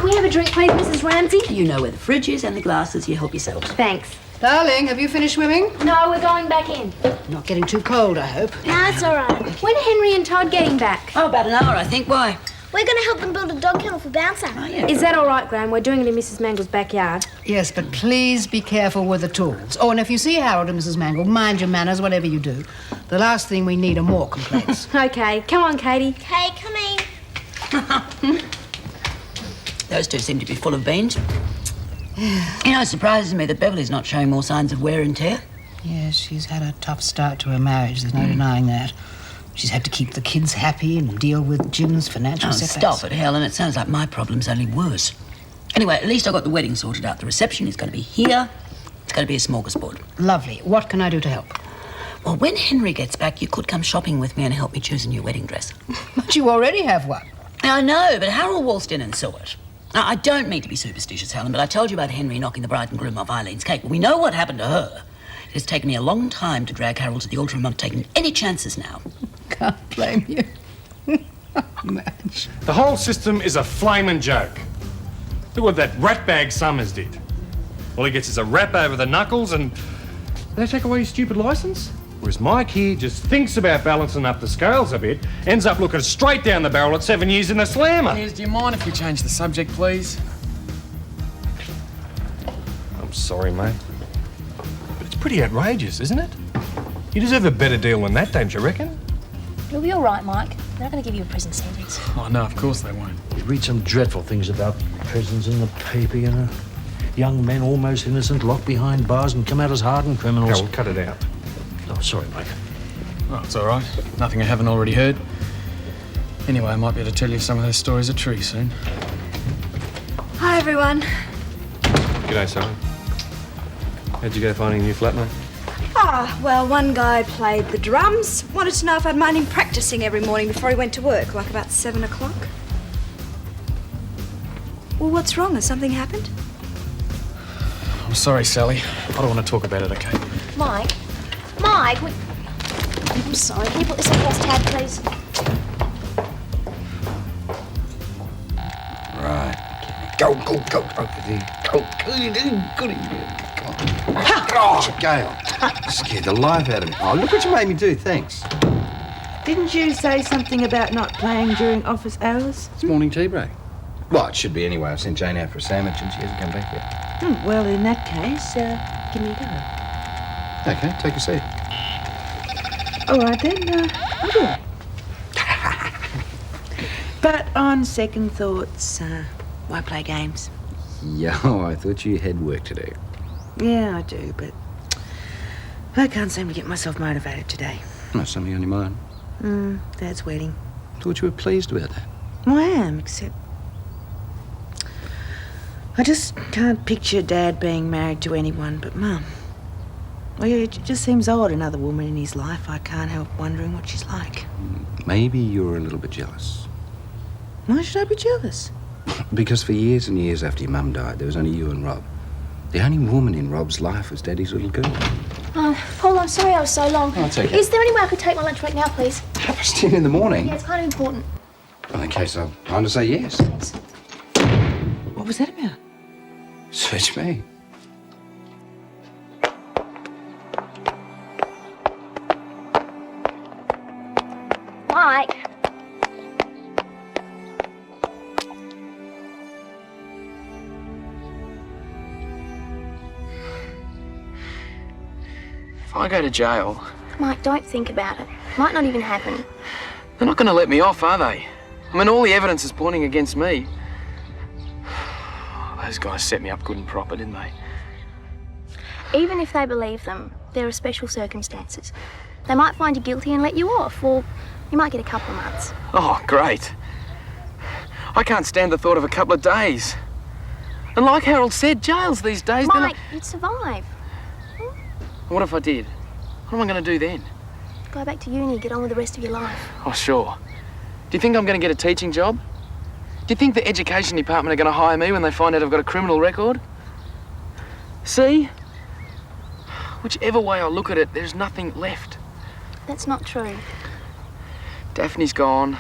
we have a drink, please, Mrs. Ramsey? You know where the fridge is and the glasses. You help yourselves. Thanks. Darling, have you finished swimming? No, we're going back in. Not getting too cold, I hope. No, it's all right. When are Henry and Todd getting back? Oh, about an hour, I think. Why? We're going to help them build a dog kennel for Bouncer. Oh, yeah. Is that all right, Gran? We're doing it in Mrs. Mangle's backyard. Yes, but please be careful with the tools. Oh, and if you see Harold and Mrs. Mangle, mind your manners, whatever you do. The last thing we need are more complaints. Okay, come on, Katie. Okay, coming. Those two seem to be full of beans. You know, it surprises me that Beverly's not showing more signs of wear and tear. Yes, she's had a tough start to her marriage, there's no denying that. She's had to keep the kids happy and deal with Jim's financial setbacks. Stop it, Helen. It sounds like my problem's only worse. Anyway, at least I got the wedding sorted out. The reception is going to be here. It's going to be a smorgasbord. Lovely. What can I do to help? Well, when Henry gets back, you could come shopping with me and help me choose a new wedding dress. But you already have one. I know, but Harold waltzed in and saw it. Now, I don't mean to be superstitious, Helen, but I told you about Henry knocking the bride and groom off Eileen's cake. Well, we know what happened to her. It has taken me a long time to drag Harold to the altar. I'm not taking any chances now. Can't blame you. Match. The whole system is a flaming joke. Look what that ratbag Summers did. All he gets is a rap over the knuckles and they take away his stupid licence. Whereas Mike here just thinks about balancing up the scales a bit, ends up looking straight down the barrel at 7 years in the slammer. Piers, do you mind if we change the subject, please? I'm sorry, mate. But it's pretty outrageous, isn't it? You deserve a better deal than that, don't you reckon? You'll be all right, Mike. They're not going to give you a prison sentence. Oh, no, of course they won't. You read some dreadful things about prisons in the paper, you know. Young men, almost innocent, locked behind bars and come out as hardened criminals. Harold, cut it out. Oh, sorry, Mike. Oh, it's all right. Nothing I haven't already heard. Anyway, I might be able to tell you some of those stories are true soon. Hi, everyone. G'day, Sally. How'd you go finding a new flatmate? Ah, well, one guy played the drums. Wanted to know if I'd mind him practicing every morning before he went to work, like about 7 o'clock. Well, what's wrong? Has something happened? I'm sorry, Sally. I don't want to talk about it, okay? Mike? Mike, I'm sorry. Can you put this across tab, please? Right. Go, go, go, go, go, go, Oh, Gail. Scared the life out of me. Oh, look what you made me do, thanks. Didn't you say something about not playing during office hours? It's morning tea break. Well, it should be anyway. I sent Jane out for a sandwich and she hasn't come back yet. Well, in that case, give me a go. Okay, take a seat. All right, then, I'll do it. But on second thoughts, why play games? Yo, I thought you had work to do. Yeah, I do, but I can't seem to get myself motivated today. That's something on your mind. Dad's wedding. Thought you were pleased about that. Well, I am, except I just can't picture Dad being married to anyone but Mum. Well, it just seems odd, another woman in his life. I can't help wondering what she's like. Maybe you're a little bit jealous. Why should I be jealous? Because for years and years after your mum died, there was only you and Rob. The only woman in Rob's life was Daddy's little girl. Paul, I'm sorry I was so long. Oh, it's okay. Is there any way I could take my lunch break now, please? 10 in the morning? Yeah, it's kind of important. Well, in case I'm going to say yes. What was that about? Search me. Mike. If I go to jail, Mike, don't think about it. Might not even happen. they're not going to let me off, are they? I mean, all the evidence is pointing against me. Those guys set me up good and proper, didn't they? Even if they believe them, there are special circumstances. They might find you guilty and let you off, or you might get a couple of months. Oh, great. I can't stand the thought of a couple of days. And like Harold said, jails these days, they're Mike, you'd survive. not... What if I did? What am I going to do then? Go back to uni, get on with the rest of your life. Oh, sure. Do you think I'm going to get a teaching job? Do you think the education department are going to hire me when they find out I've got a criminal record? See? Whichever way I look at it, there's nothing left. That's not true. Daphne's gone,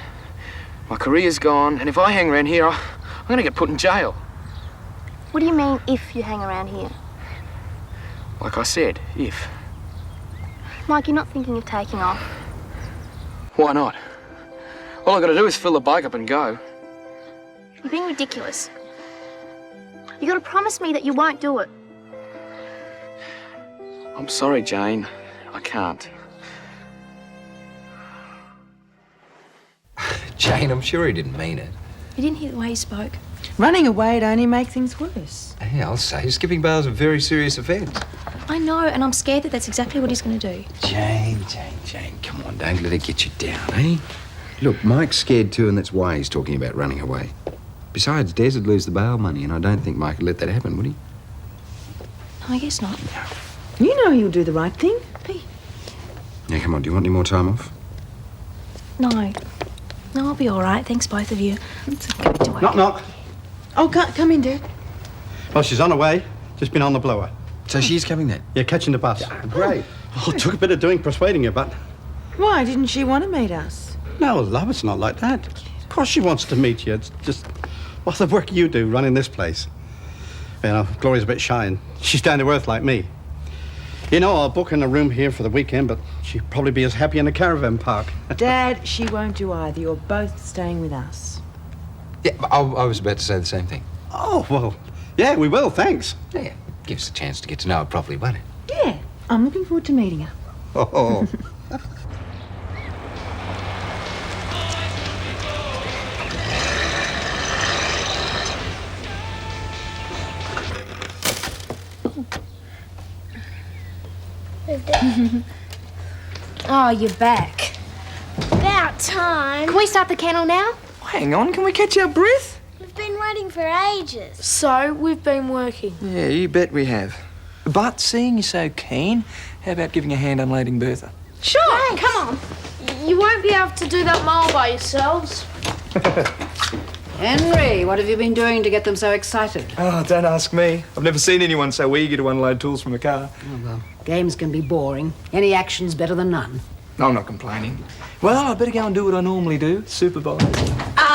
my career's gone, and if I hang around here, I'm going to get put in jail. What do you mean, if you hang around here? Like I said, if. Mike, you're not thinking of taking off. Why not? All I've got to do is fill the bike up and go. You're being ridiculous. You got to promise me that you won't do it. I'm sorry, Jane. I can't. Jane, I'm sure he didn't mean it. You didn't hear the way he spoke. Running away'd only make things worse. Hey, I'll say, skipping bail's a very serious offence. I know, and I'm scared that that's exactly what he's going to do. Jane, come on, don't let it get you down, eh? Look, Mike's scared too, and that's why he's talking about running away. Besides, Des would lose the bail money, and I don't think Mike would let that happen, would he? I guess not. You know he'll do the right thing. Hey. Now, come on, do you want any more time off? No. No, I'll be all right. Thanks, both of you. Knock, knock. Oh, come in, Dad. Well, she's on her way. Just been on the blower. So she's coming then? Yeah, catching the bus. Great. Oh, it took a bit of doing persuading her, but... Why, didn't she want to meet us? No, love, it's not like that. Of course she wants to meet you. It's just... What's the work you do running this place? You know, Gloria's a bit shy and she's down to earth like me. You know, I'll book in a room here for the weekend, but she'd probably be as happy in a caravan park. Dad, she won't do either. You're both staying with us. Yeah, I was about to say the same thing. Oh, well, yeah, we will, thanks. Yeah, give us a chance to get to know her properly, won't it? Yeah, I'm looking forward to meeting her. Oh. Oh, you're back. About time. Can we start the kennel now? Hang on, can we catch our breath? We've been waiting for ages. So, we've been working. Yeah, you bet we have. But seeing you're so keen, how about giving a hand unloading Bertha? Sure, come on. You won't be able to do that mile by yourselves. Henry, what have you been doing to get them so excited? Oh, don't ask me. I've never seen anyone so eager to unload tools from a car. Oh, well, games can be boring. Any action's better than none. I'm not complaining. Well, I better go and do what I normally do, supervise.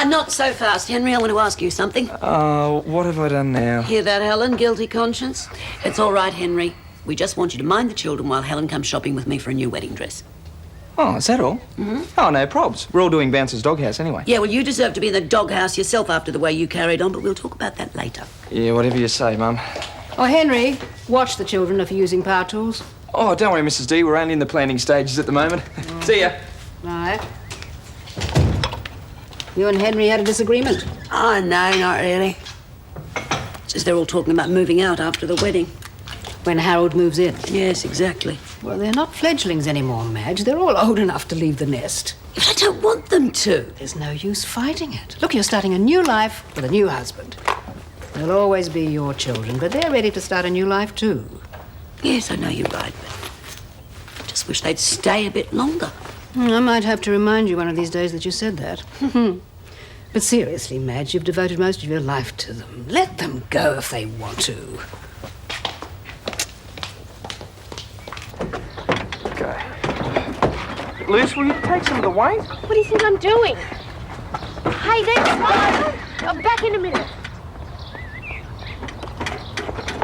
Not so fast, Henry. I want to ask you something. Oh, what have I done now? Hear that, Helen? Guilty conscience? It's all right, Henry. We just want you to mind the children while Helen comes shopping with me for a new wedding dress. Oh, is that all? Mm-hmm. Oh, no probs. We're all doing Bouncer's Doghouse anyway. Yeah, well, you deserve to be in the doghouse yourself after the way you carried on, but we'll talk about that later. Yeah, whatever you say, Mum. Oh, Henry, watch the children if you're using power tools. Oh, don't worry, Mrs. D. We're only in the planning stages at the moment. See ya. Right. You and Henry had a disagreement? Oh, no, not really. Just they're all talking about moving out after the wedding. When Harold moves in? Yes, exactly. Well, they're not fledglings anymore, Madge. They're all old enough to leave the nest. But I don't want them to. There's no use fighting it. Look, you're starting a new life with a new husband. They'll always be your children, but they're ready to start a new life, too. Yes, I know you're right, but I just wish they'd stay a bit longer. I might have to remind you one of these days that you said that. But seriously, Madge, you've devoted most of your life to them. Let them go if they want to. Okay. Luce, will you take some of the weight? What do you think I'm doing? Hey, that's... I'm back in a minute.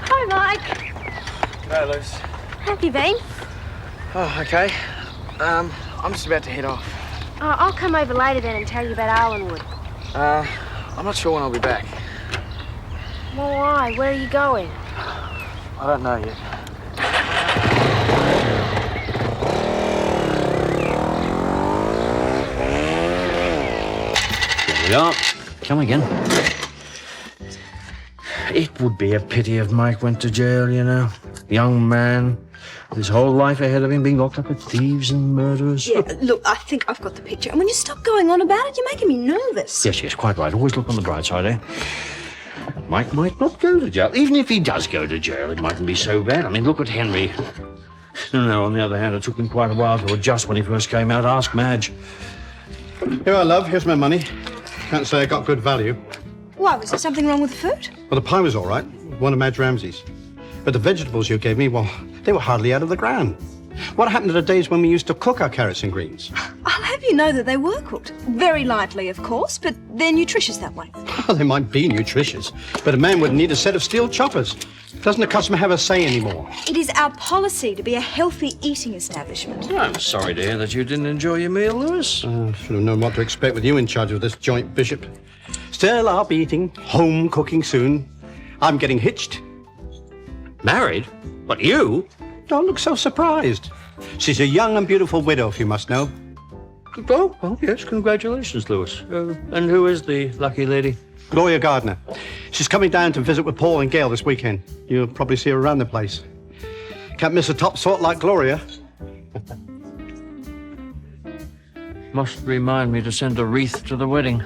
Hi, Mike. G'day, Luce. How have you been? Oh, okay. I'm just about to head off. I'll come over later then and tell you about Arlenwood. I'm not sure when I'll be back. Well, why? Where are you going? I don't know yet. Here we are. Come again. It would be a pity if Mike went to jail, you know. Young man, his whole life ahead of him, being locked up with thieves and murderers. Yeah, look, I think I've got the picture. And when you stop going on about it, you're making me nervous. Yes, quite right. Always look on the bright side, eh? Mike might not go to jail. Even if he does go to jail, it mightn't be so bad. I mean, look at Henry. No, on the other hand, it took him quite a while to adjust when he first came out. Ask Madge. Here, I love. Here's my money. Can't say I got good value. Why, was there something wrong with the food? Well, the pie was all right. One of Madge Ramsey's. But the vegetables you gave me, well, they were hardly out of the ground. What happened to the days when we used to cook our carrots and greens? I'll have you know that they were cooked. Very lightly, of course, but they're nutritious that way. Well, they might be nutritious, but a man would need a set of steel choppers. Doesn't the customer have a say anymore? It is our policy to be a healthy eating establishment. I'm sorry to hear that you didn't enjoy your meal, Lewis. Should have known what to expect with you in charge of this joint, Bishop. Still, I'll be eating home cooking soon. I'm getting hitched. Married? What, you? Don't look so surprised. She's a young and beautiful widow, if you must know. Oh, well, yes, congratulations, Lewis. And who is the lucky lady? Gloria Gardner. She's coming down to visit with Paul and Gail this weekend. You'll probably see her around the place. Can't miss a top sort like Gloria. Must remind me to send a wreath to the wedding.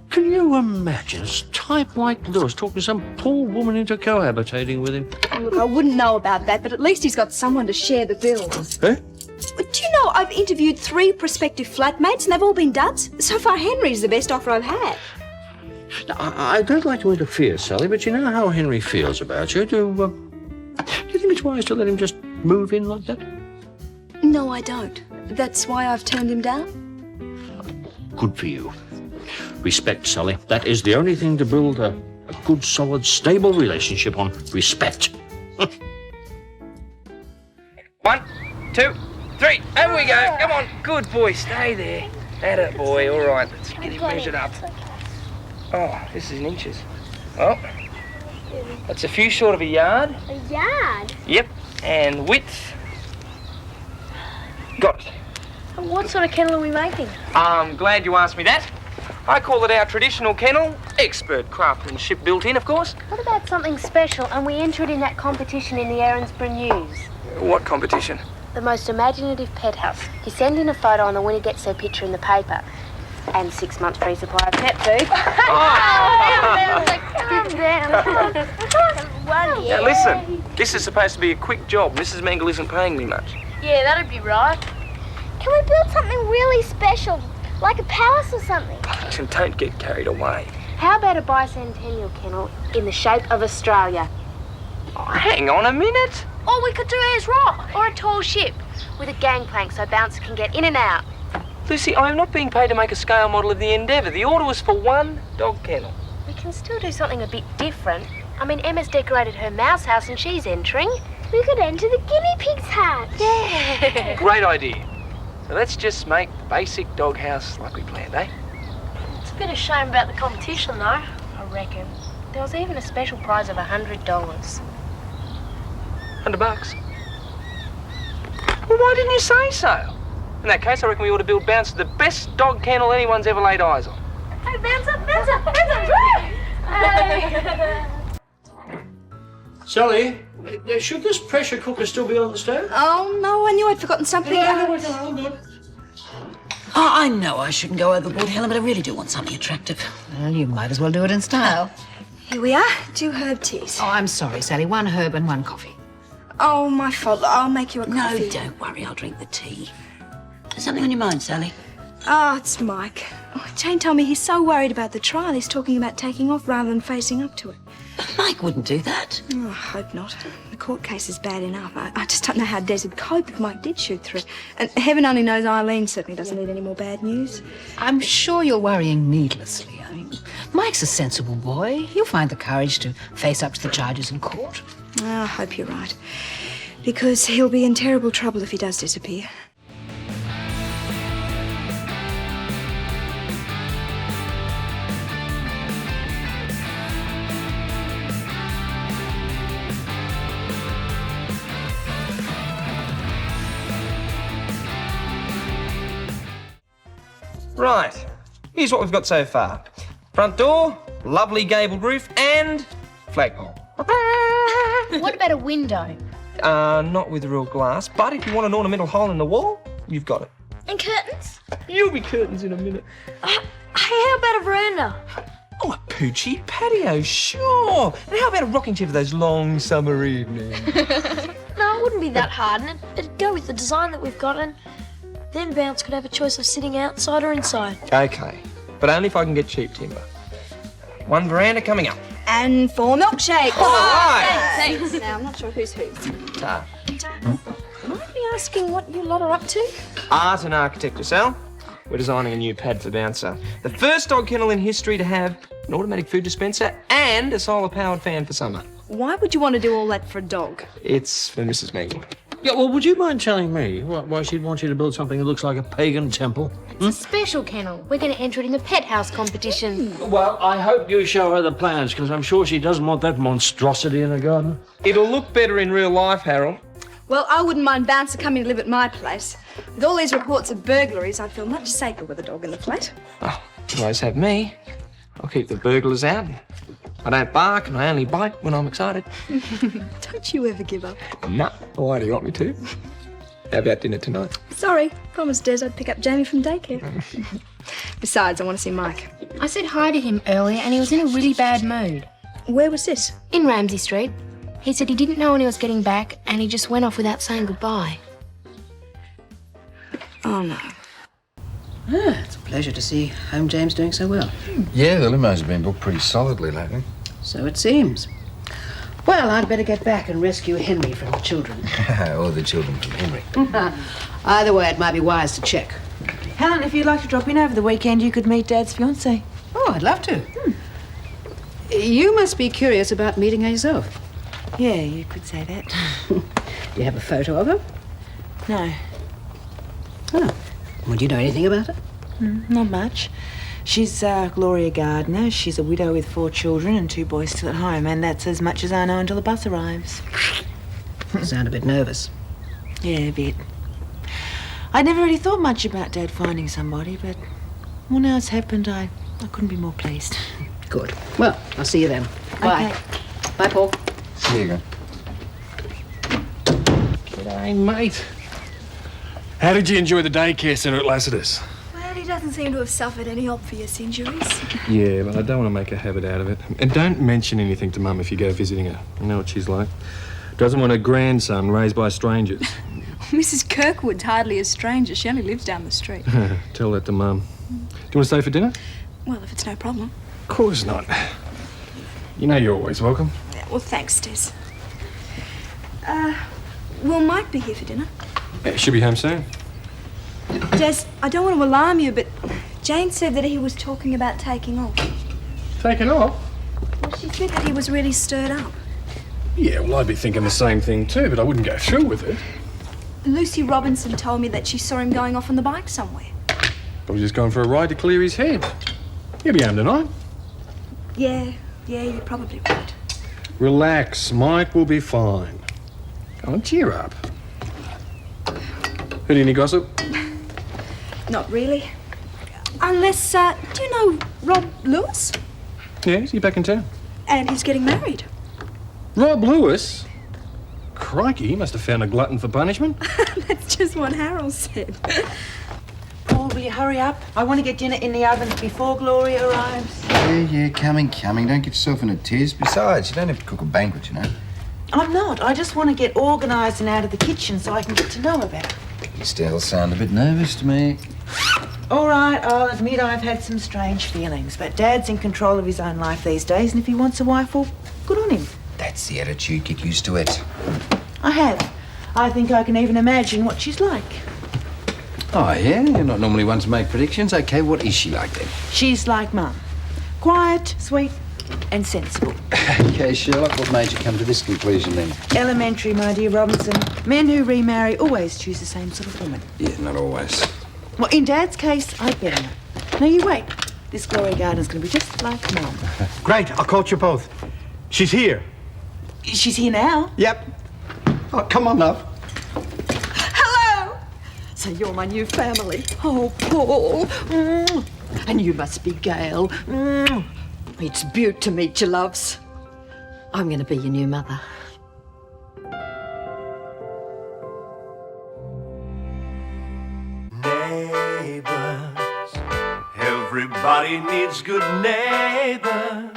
Can you imagine a type like Lewis talking some poor woman into cohabitating with him? Look, I wouldn't know about that, but at least he's got someone to share the bills. Eh? Do you know I've interviewed 3 prospective flatmates and they've all been duds? So far, Henry's the best offer I've had. Now, I don't like to interfere, Sally, but you know how Henry feels about you. Do you think it's wise to let him just move in like that? No, I don't. That's why I've turned him down. Good for you. Respect, Sally. That is the only thing to build a good, solid, stable relationship on. Respect. 1, 2, 3. Over we go. Come on. Good boy. Stay there. Atta boy. All right. Let's get him measured up. Oh, this is in inches. Oh, that's a few short of a yard. A yard? Yep. And width. Got it. What sort of kennel are we making? I'm glad you asked me that. I call it our traditional kennel. Expert craftsmanship built in, of course. What about something special and we enter it in that competition in the Erinsborough News? What competition? The most imaginative pet house. You send in a photo and the winner gets their picture in the paper. And 6 months free supply of pet food. Now listen, this is supposed to be a quick job. Mrs. Mengel isn't paying me much. Yeah, that'd be right. Can we build something really special? Like a palace or something? And don't get carried away. How about a bicentennial kennel in the shape of Australia? Oh, hang on a minute. Or we could do Ayers Rock, or a tall ship with a gangplank so bouncers can get in and out. Lucy, I am not being paid to make a scale model of the Endeavour. The order was for 1 dog kennel. We can still do something a bit different. I mean, Emma's decorated her mouse house and she's entering. We could enter the guinea pig's house. Yeah. Great idea. So let's just make the basic doghouse like we planned, eh? It's a bit of shame about the competition, though, I reckon. There was even a special prize of $100. $100. Well, why didn't you say so? In that case, I reckon we ought to build Bouncer the best dog kennel anyone's ever laid eyes on. Hey, Bouncer, Bouncer, Bouncer! Sally, should this pressure cooker still be on the stove? Oh, no, I knew I'd forgotten something. Oh, I know I shouldn't go overboard, Helen, but I really do want something attractive. Well, you might as well do it in style. Here we are, 2 herb teas. Oh, I'm sorry, Sally. 1 herb and 1 coffee. Oh, my fault. I'll make you a coffee. No, don't worry. I'll drink the tea. There's something on your mind, Sally? Oh, it's Mike. Oh, Jane told me he's so worried about the trial, he's talking about taking off rather than facing up to it. Mike wouldn't do that. Oh, I hope not. The court case is bad enough. I just don't know how Des would cope if Mike did shoot through. And heaven only knows Eileen certainly doesn't need any more bad news. I'm sure you're worrying needlessly. I mean, Mike's a sensible boy. He'll find the courage to face up to the charges in court. Oh, I hope you're right. Because he'll be in terrible trouble if he does disappear. Right, here's what we've got so far. Front door, lovely gabled roof, and flagpole. What about a window? Not with real glass, but if you want an ornamental hole in the wall, you've got it. And curtains? You'll be curtains in a minute. Hey, how about a veranda? Oh, a poochie patio, sure. And how about a rocking chair for those long summer evenings? No, it wouldn't be that hard, and it'd go with the design that we've got, and then Bounce could have a choice of sitting outside or inside. Okay, but only if I can get cheap timber. One veranda coming up. And 4 milkshakes. All right. Thanks. Now, I'm not sure who's who. Ta. Might be asking what you lot are up to? Art and architecture, Sal. We're designing a new pad for Bouncer. The first dog kennel in history to have an automatic food dispenser and a solar-powered fan for summer. Why would you want to do all that for a dog? It's for Mrs. Maggie. Yeah, well, would you mind telling me why she'd want you to build something that looks like a pagan temple? It's a special kennel. We're going to enter it in the pet house competition. Well, I hope you show her the plans, because I'm sure she doesn't want that monstrosity in her garden. It'll look better in real life, Harold. Well, I wouldn't mind Bouncer coming to live at my place. With all these reports of burglaries, I'd feel much safer with a dog in the flat. Oh, you always have me. I'll keep the burglars out. I don't bark and I only bite when I'm excited. Don't you ever give up. Nah, why do you want me to? How about dinner tonight? Sorry, promised Des I'd pick up Jamie from daycare. Besides, I want to see Mike. I said hi to him earlier, and he was in a really bad mood. Where was this? In Ramsay Street. He said he didn't know when he was getting back, and he just went off without saying goodbye. Oh, no. It's a pleasure to see Home James doing so well. Yeah, the limo's been booked pretty solidly lately. So it seems. Well, I'd better get back and rescue Henry from the children. Or the children from Henry. Either way, it might be wise to check. Helen, if you'd like to drop in over the weekend, you could meet Dad's fiancée. Oh, I'd love to. You must be curious about meeting her yourself. Yeah, you could say that. Do you have a photo of her? No. Oh. Well, do you know anything about her? Not much. She's Gloria Gardner. She's a widow with 4 children and 2 boys still at home, and that's as much as I know until the bus arrives. You sound a bit nervous. Yeah, a bit. I never really thought much about Dad finding somebody, but well, now it's happened, I couldn't be more pleased. Good. Well, I'll see you then. Bye. Okay. Bye, Paul. See you again. G'day, mate. How did you enjoy the daycare centre at Lassiter's? Well, he doesn't seem to have suffered any obvious injuries. Yeah, but I don't want to make a habit out of it. And don't mention anything to Mum if you go visiting her. You know what she's like. Doesn't want her grandson raised by strangers. Mrs. Kirkwood's hardly a stranger. She only lives down the street. Tell that to Mum. Do you want to stay for dinner? Well, if it's no problem. Of course not. You know you're always welcome. Yeah, well, thanks, Des. Will Mike be here for dinner? Yeah, she'll be home soon. Des, I don't want to alarm you, but Jane said that he was talking about taking off. Taking off? Well, she said that he was really stirred up. Yeah, well, I'd be thinking the same thing too, but I wouldn't go through with it. Lucy Robinson told me that she saw him going off on the bike somewhere. Probably just going for a ride to clear his head. He'll be home tonight. Yeah, you're probably right. Relax, Mike will be fine. Come on, cheer up. Heard any gossip? Not really. Unless, do you know Rob Lewis? Yeah, is he back in town? And he's getting married. Rob Lewis? Crikey, he must have found a glutton for punishment. That's just what Harold said. Paul, will you hurry up? I want to get dinner in the oven before Gloria arrives. Yeah, coming. Don't get yourself in a tiz. Besides, you don't have to cook a banquet, you know. I'm not. I just want to get organised and out of the kitchen so I can get to know about it. You still sound a bit nervous to me. All right, I'll admit I've had some strange feelings, but Dad's in control of his own life these days, and if he wants a wife, well, good on him. That's the attitude. Get used to it. I have. I think I can even imagine what she's like. Oh, yeah? You're not normally one to make predictions. OK, what is she like then? She's like Mum. Quiet, sweet, and sensible. OK, Sherlock, what made you come to this conclusion then? Elementary, my dear Robinson. Men who remarry always choose the same sort of woman. Yeah, not always. Well, in Dad's case, I'd better not. Now, you wait. This Gloria Gardner's going to be just like Mum. Great, I'll coach you both. She's here. She's here now? Yep. Oh, come on, love. Hello! So you're my new family. Oh, Paul. And you must be Gail. It's beaut to meet you, loves. I'm going to be your new mother. Neighbors, everybody needs good neighbors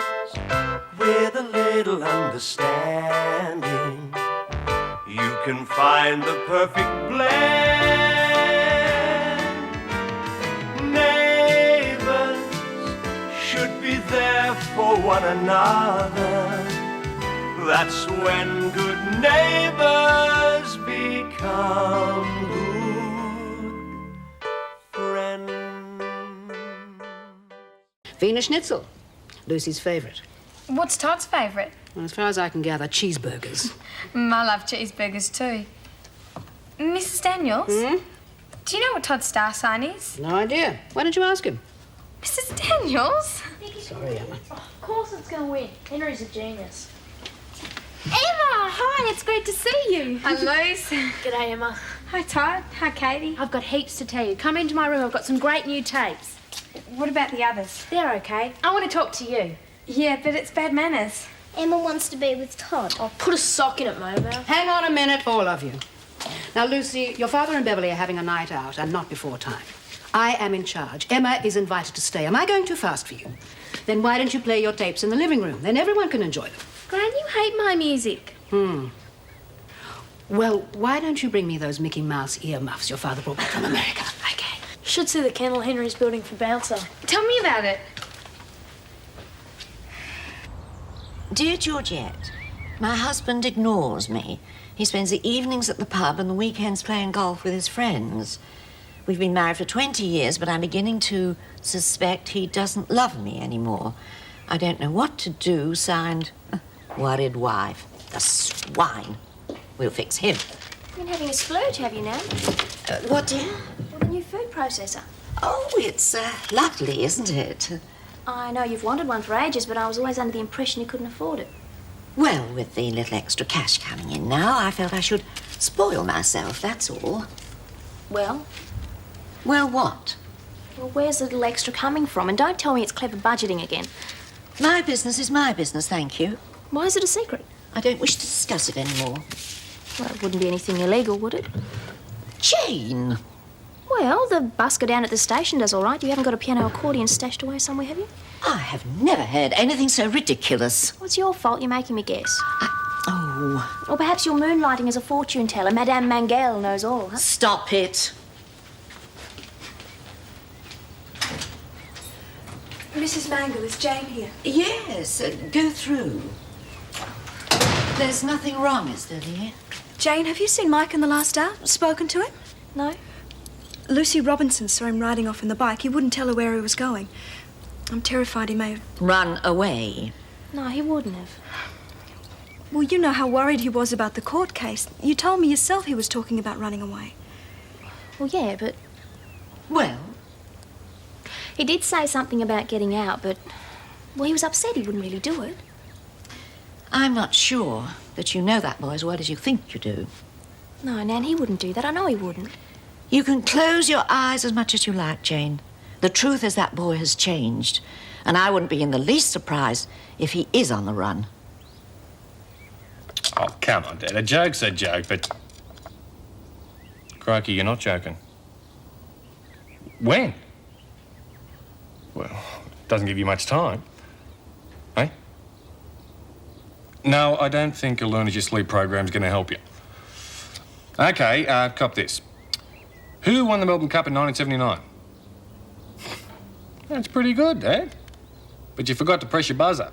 with a little understanding. You can find the perfect blend. Neighbors should be there for one another. That's when good neighbors become good friends. Wiener Schnitzel, Lucy's favourite. What's Todd's favourite? Well, as far as I can gather, cheeseburgers. I love cheeseburgers too. Mrs. Daniels? Do you know what Todd's star sign is? No idea. Why don't you ask him? Mrs. Daniels? Sorry, Emma. Of course it's going to win. Henry's a genius. Emma! Hi, it's great to see you. Hi, Luce. G'day, Emma. Hi, Todd. Hi, Katie. I've got heaps to tell you. Come into my room. I've got some great new tapes. What about the others? They're okay. I want to talk to you. Yeah, but it's bad manners. Emma wants to be with Todd. I'll put a sock in it, Mabel. Hang on a minute, all of you. Now, Lucy, your father and Beverly are having a night out, and not before time. I am in charge. Emma is invited to stay. Am I going too fast for you? Then why don't you play your tapes in the living room? Then everyone can enjoy them. Gran, you hate my music. Well, why don't you bring me those Mickey Mouse earmuffs your father brought back from America? Okay. Should see the kennel Henry's building for Bouncer. Tell me about it. Dear Georgette, my husband ignores me. He spends the evenings at the pub and the weekends playing golf with his friends. We've been married for 20 years, but I'm beginning to suspect he doesn't love me anymore. I don't know what to do, signed, Worried Wife. The swine. We'll fix him. You've been having a splurge, have you now? What, dear? Well, the new food processor. Oh, it's lovely, isn't it? I know you've wanted one for ages, but I was always under the impression you couldn't afford it. Well, with the little extra cash coming in now, I felt I should spoil myself, that's all. Well? Well, what? Well, where's the little extra coming from? And don't tell me it's clever budgeting again. My business is my business, thank you. Why is it a secret? I don't wish to discuss it anymore. Well, it wouldn't be anything illegal, would it? Jane! Well, the busker down at the station does all right. You haven't got a piano accordion stashed away somewhere, have you? I have never heard anything so ridiculous. Well, it's your fault you're making me guess. Oh. Or perhaps you're moonlighting as a fortune teller. Madame Mangel knows all, huh? Stop it. Mrs. Mangle, is Jane here? Yes, go through. There's nothing wrong, is there, dear? Jane, have you seen Mike in the last hour? Spoken to him? No. Lucy Robinson saw him riding off in the bike. He wouldn't tell her where he was going. I'm terrified he may have... Run away. No, he wouldn't have. Well, you know how worried he was about the court case. You told me yourself he was talking about running away. Well, yeah, but... Well? He did say something about getting out, but... Well, he was upset he wouldn't really do it. I'm not sure that you know that boy as well as you think you do. No, Nan, he wouldn't do that. I know he wouldn't. You can close your eyes as much as you like, Jane. The truth is that boy has changed, and I wouldn't be in the least surprised if he is on the run. Oh, come on, Dad. A joke's a joke, but... Crikey, you're not joking. When? Well, it doesn't give you much time. Eh? No, I don't think a Learn As You Sleep program's going to help you. OK, cop this. Who won the Melbourne Cup in 1979? That's pretty good, Dad. But you forgot to press your buzzer.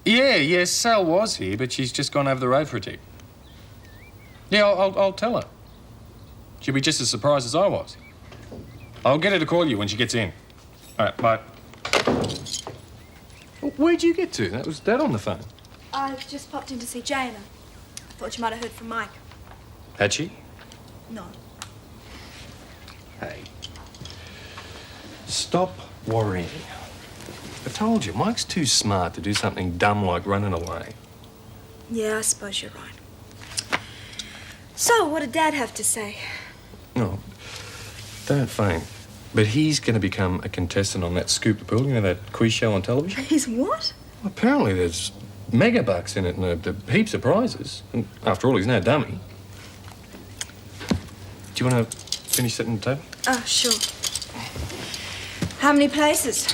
Yeah, Sal was here, but she's just gone over the road for a tick. Yeah, I'll tell her. She'll be just as surprised as I was. I'll get her to call you when she gets in. All right, bye. Where'd you get to? That was Dad on the phone. I just popped in to see Jane. I thought you might have heard from Mike. Had she? No. Hey. Stop worrying. I told you, Mike's too smart to do something dumb like running away. Yeah, I suppose you're right. So, what did Dad have to say? No, don't faint. But he's going to become a contestant on that Scoop the Pool, you know, that quiz show on television? He's what? Apparently there's mega bucks in it and heaps of prizes. And after all, he's no dummy. Do you want to finish setting the table? Oh, sure. How many places?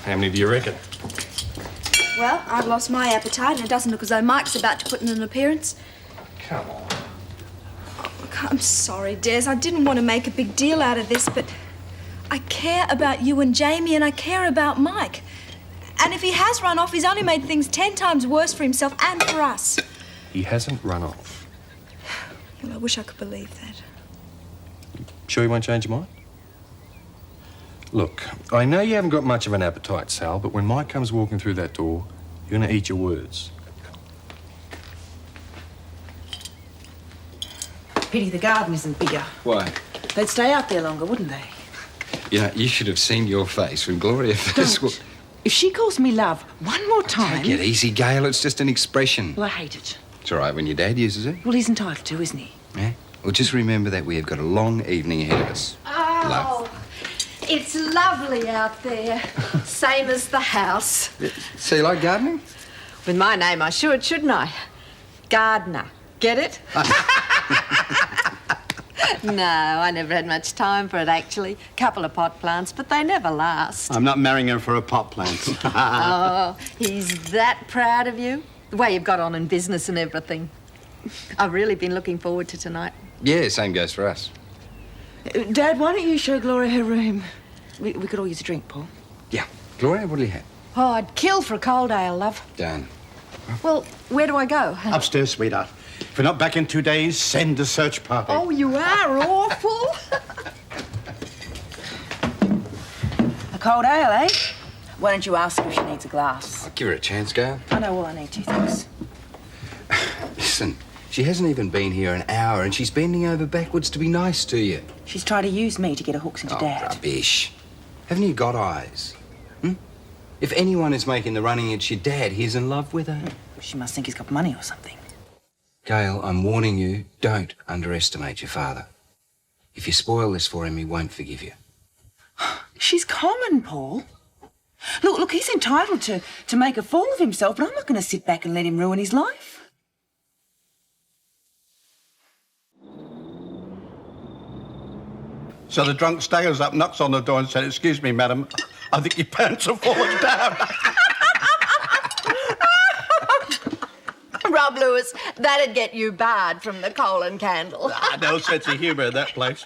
How many do you reckon? Well, I've lost my appetite, and it doesn't look as though Mike's about to put in an appearance. Come on. Look, I'm sorry, Des. I didn't want to make a big deal out of this, but I care about you and Jamie, and I care about Mike. And if he has run off, he's only made things 10 times worse for himself and for us. He hasn't run off. Well, I wish I could believe that. Sure you won't change your mind? Look, I know you haven't got much of an appetite, Sal, but when Mike comes walking through that door, you're going to eat your words. Pity the garden isn't bigger. Why? They'd stay out there longer, wouldn't they? You know, you should have seen your face when Gloria first Don't. If she calls me love one more time... Take it easy, Gail. It's just an expression. Well, I hate it. It's all right when your dad uses it. Well, he's entitled to, isn't he? Yeah? Well, just remember that we have got a long evening ahead of us. Oh, it's lovely out there. Same as the house. So you like gardening? With my name, I should, shouldn't I? Gardener. Get it? No, I never had much time for it, actually. Couple of pot plants, but they never last. I'm not marrying her for a pot plant. Oh, he's that proud of you. The way you've got on in business and everything. I've really been looking forward to tonight. Yeah, same goes for us. Dad, why don't you show Gloria her room? We could all use a drink, Paul. Yeah. Gloria, what do you have? Oh, I'd kill for a cold ale, love. Done. Well, where do I go? Upstairs, sweetheart. If we're not back in 2 days, send a search party. Oh, you are awful. A cold ale, eh? Why don't you ask her if she needs a glass? I'll give her a chance, Gail. I know all I need, 2 things. Listen, she hasn't even been here an hour and she's bending over backwards to be nice to you. She's tried to use me to get her hooks into Dad. Rubbish. Haven't you got eyes? If anyone is making the running, it's your dad. He's in love with her. She must think he's got money or something. Gail, I'm warning you, don't underestimate your father. If you spoil this for him, he won't forgive you. She's common, Paul. Look, he's entitled to make a fool of himself, but I'm not going to sit back and let him ruin his life. So the drunk staggers up, knocks on the door and said, "Excuse me, madam, I think your pants have fallen down." Rob Lewis, that'd get you barred from the coal and candle. No sense of humour in that place.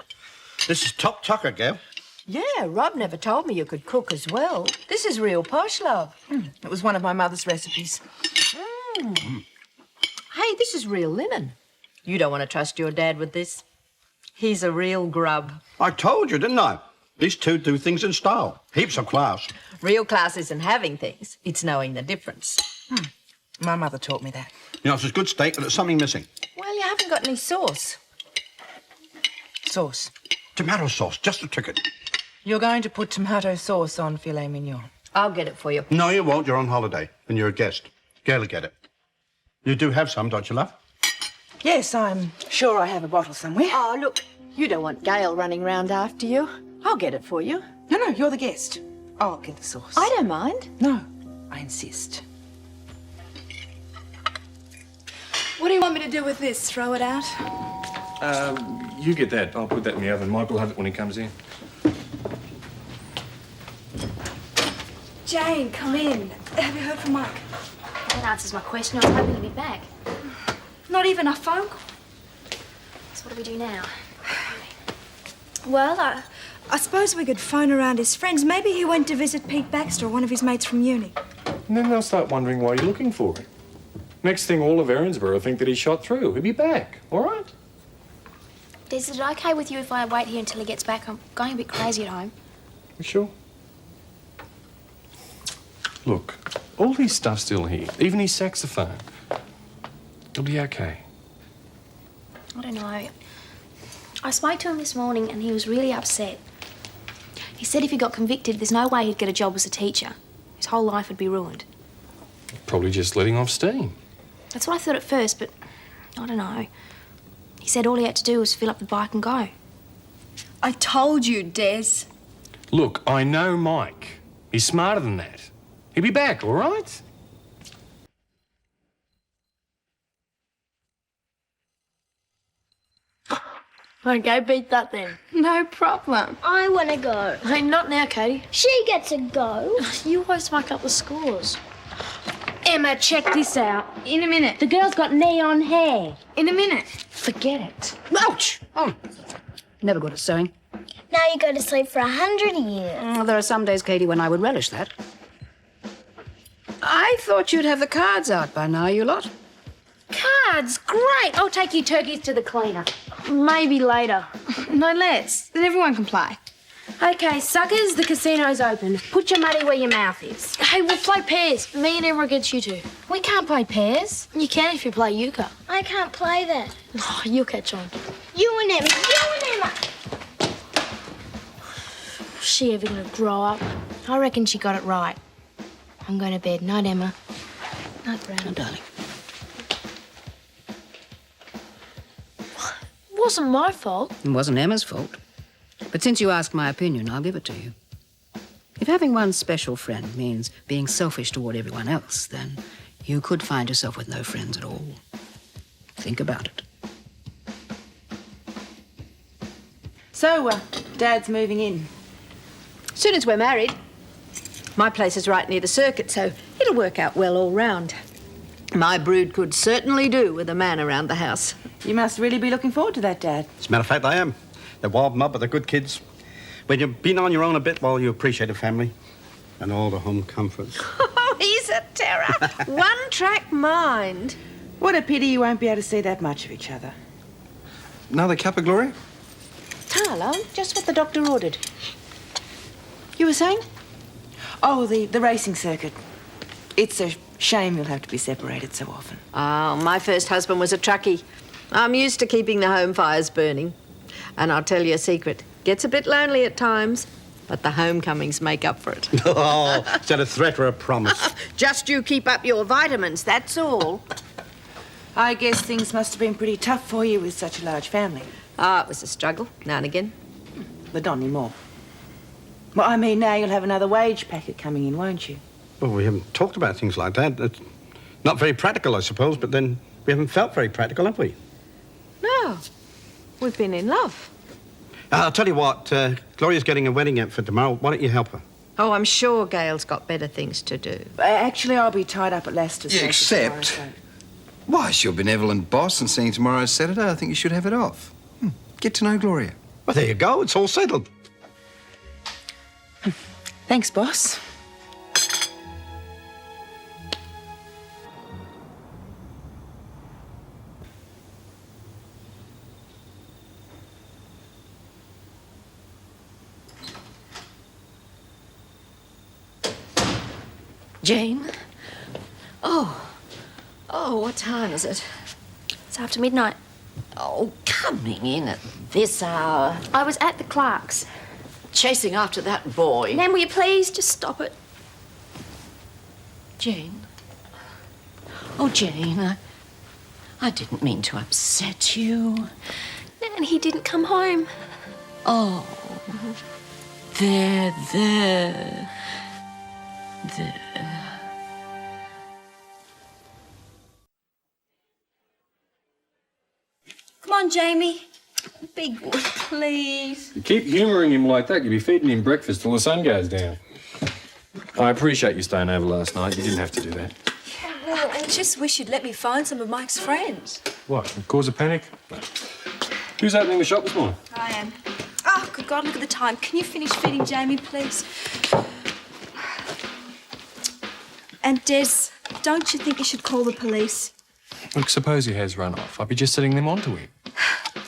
This is top tucker, Gail. Yeah, Rob never told me you could cook as well. This is real posh, love. It was one of my mother's recipes. Hey, this is real linen. You don't want to trust your dad with this. He's a real grub. I told you, didn't I? These two do things in style. Heaps of class. Real class isn't having things, it's knowing the difference. My mother taught me that. You know, it's a good steak, but there's something missing. Well, you haven't got any sauce. Sauce. Tomato sauce, just a ticket. You're going to put tomato sauce on filet mignon. I'll get it for you. No, you won't. You're on holiday, and you're a guest. Gail will get it. You do have some, don't you, love? Yes, I'm sure I have a bottle somewhere. Oh, look, you don't want Gail running round after you. I'll get it for you. No, you're the guest. I'll get the sauce. I don't mind. No, I insist. What do you want me to do with this? Throw it out? You get that. I'll put that in the oven. Mike will have it when he comes in. Jane, come in. Have you heard from Mike? That answers my question. I was hoping you'd be back. Not even a phone call? So what do we do now? Well, I suppose we could phone around his friends. Maybe he went to visit Pete Baxter, one of his mates from uni. And then they'll start wondering why you're looking for him. Next thing, all of Erinsborough think that he shot through. He'll be back, all right? Des, is it okay with you if I wait here until he gets back? I'm going a bit crazy at home. You sure? Look, all his stuff's still here, even his saxophone. It'll be okay. I don't know. I spoke to him this morning and he was really upset. He said if he got convicted, there's no way he'd get a job as a teacher. His whole life would be ruined. Probably just letting off steam. That's what I thought at first, but I don't know. He said all he had to do was fill up the bike and go. I told you, Des. Look, I know Mike. He's smarter than that. He'll be back, all right? Okay, beat that then. No problem. I want to go. Hey, not now, Katie. She gets a go. You always muck up the scores. Emma, check this out. In a minute. The girl's got neon hair. In a minute. Forget it. Ouch! Oh, never good at sewing. Now you go to sleep for 100 years. There are some days, Katie, when I would relish that. I thought you'd have the cards out by now, you lot. Cards, great. I'll take you turkeys to the cleaner. Maybe later. No, let's. Then everyone can play. Okay, suckers, the casino's open. Put your money where your mouth is. Hey, we'll play pairs. Me and Emma against you two. We can't play pairs. You can if you play euchre. I can't play that. Oh, you'll catch on. You and Emma. You and Emma. Is she ever gonna grow up? I reckon she got it right. I'm going to bed. Night, Emma. Night, Brown. Oh, darling. It wasn't my fault. It wasn't Emma's fault. But since you asked my opinion, I'll give it to you. If having one special friend means being selfish toward everyone else, then you could find yourself with no friends at all. Think about it. So, Dad's moving in. Soon as we're married. My place is right near the circuit, so it'll work out well all round. My brood could certainly do with a man around the house. You must really be looking forward to that, Dad. As a matter of fact, I am. They're wild mob, but they're good kids. When you've been on your own a bit, well, you appreciate a family and all the home comforts. Oh, he's a terror. One-track mind. What a pity you won't be able to see that much of each other. Another cuppa, Gloria? Carlo, just what the doctor ordered. You were saying? Oh, the racing circuit. It's a shame you'll have to be separated so often. Oh, my first husband was a truckie. I'm used to keeping the home fires burning. And I'll tell you a secret. Gets a bit lonely at times, but the homecomings make up for it. Oh, is that a threat or a promise? Just you keep up your vitamins, that's all. I guess things must have been pretty tough for you with such a large family. Ah, it was a struggle, now and again. But not anymore. Well, I mean, now you'll have another wage packet coming in, won't you? Well, we haven't talked about things like that. It's not very practical, I suppose, but then we haven't felt very practical, have we? No, we've been in love. I'll tell you what, Gloria's getting a wedding outfit tomorrow. Why don't you help her? Oh, I'm sure Gail's got better things to do. Actually, I'll be tied up at Leicester's. Yeah, except... Why, it's your benevolent boss, and seeing tomorrow's Saturday, I think you should have it off. Get to know Gloria. Well, there you go. It's all settled. Thanks, boss. Jane? Oh, what time is it? It's after midnight. Oh, coming in at this hour. I was at the Clark's. Chasing after that boy. Nan, will you please just stop it? Jane? Oh, Jane, I didn't mean to upset you. Nan, he didn't come home. Oh, there. Come on, Jamie. Big boy, please. You keep humouring him like that, you'll be feeding him breakfast till the sun goes down. I appreciate you staying over last night. You didn't have to do that. Well, I just wish you'd let me find some of Mike's friends. What, cause a panic? No. Who's opening the shop this morning? I am. Oh, good God, look at the time. Can you finish feeding Jamie, please? And Des, don't you think you should call the police? Look, suppose he has run off. I'd be just setting them on to him.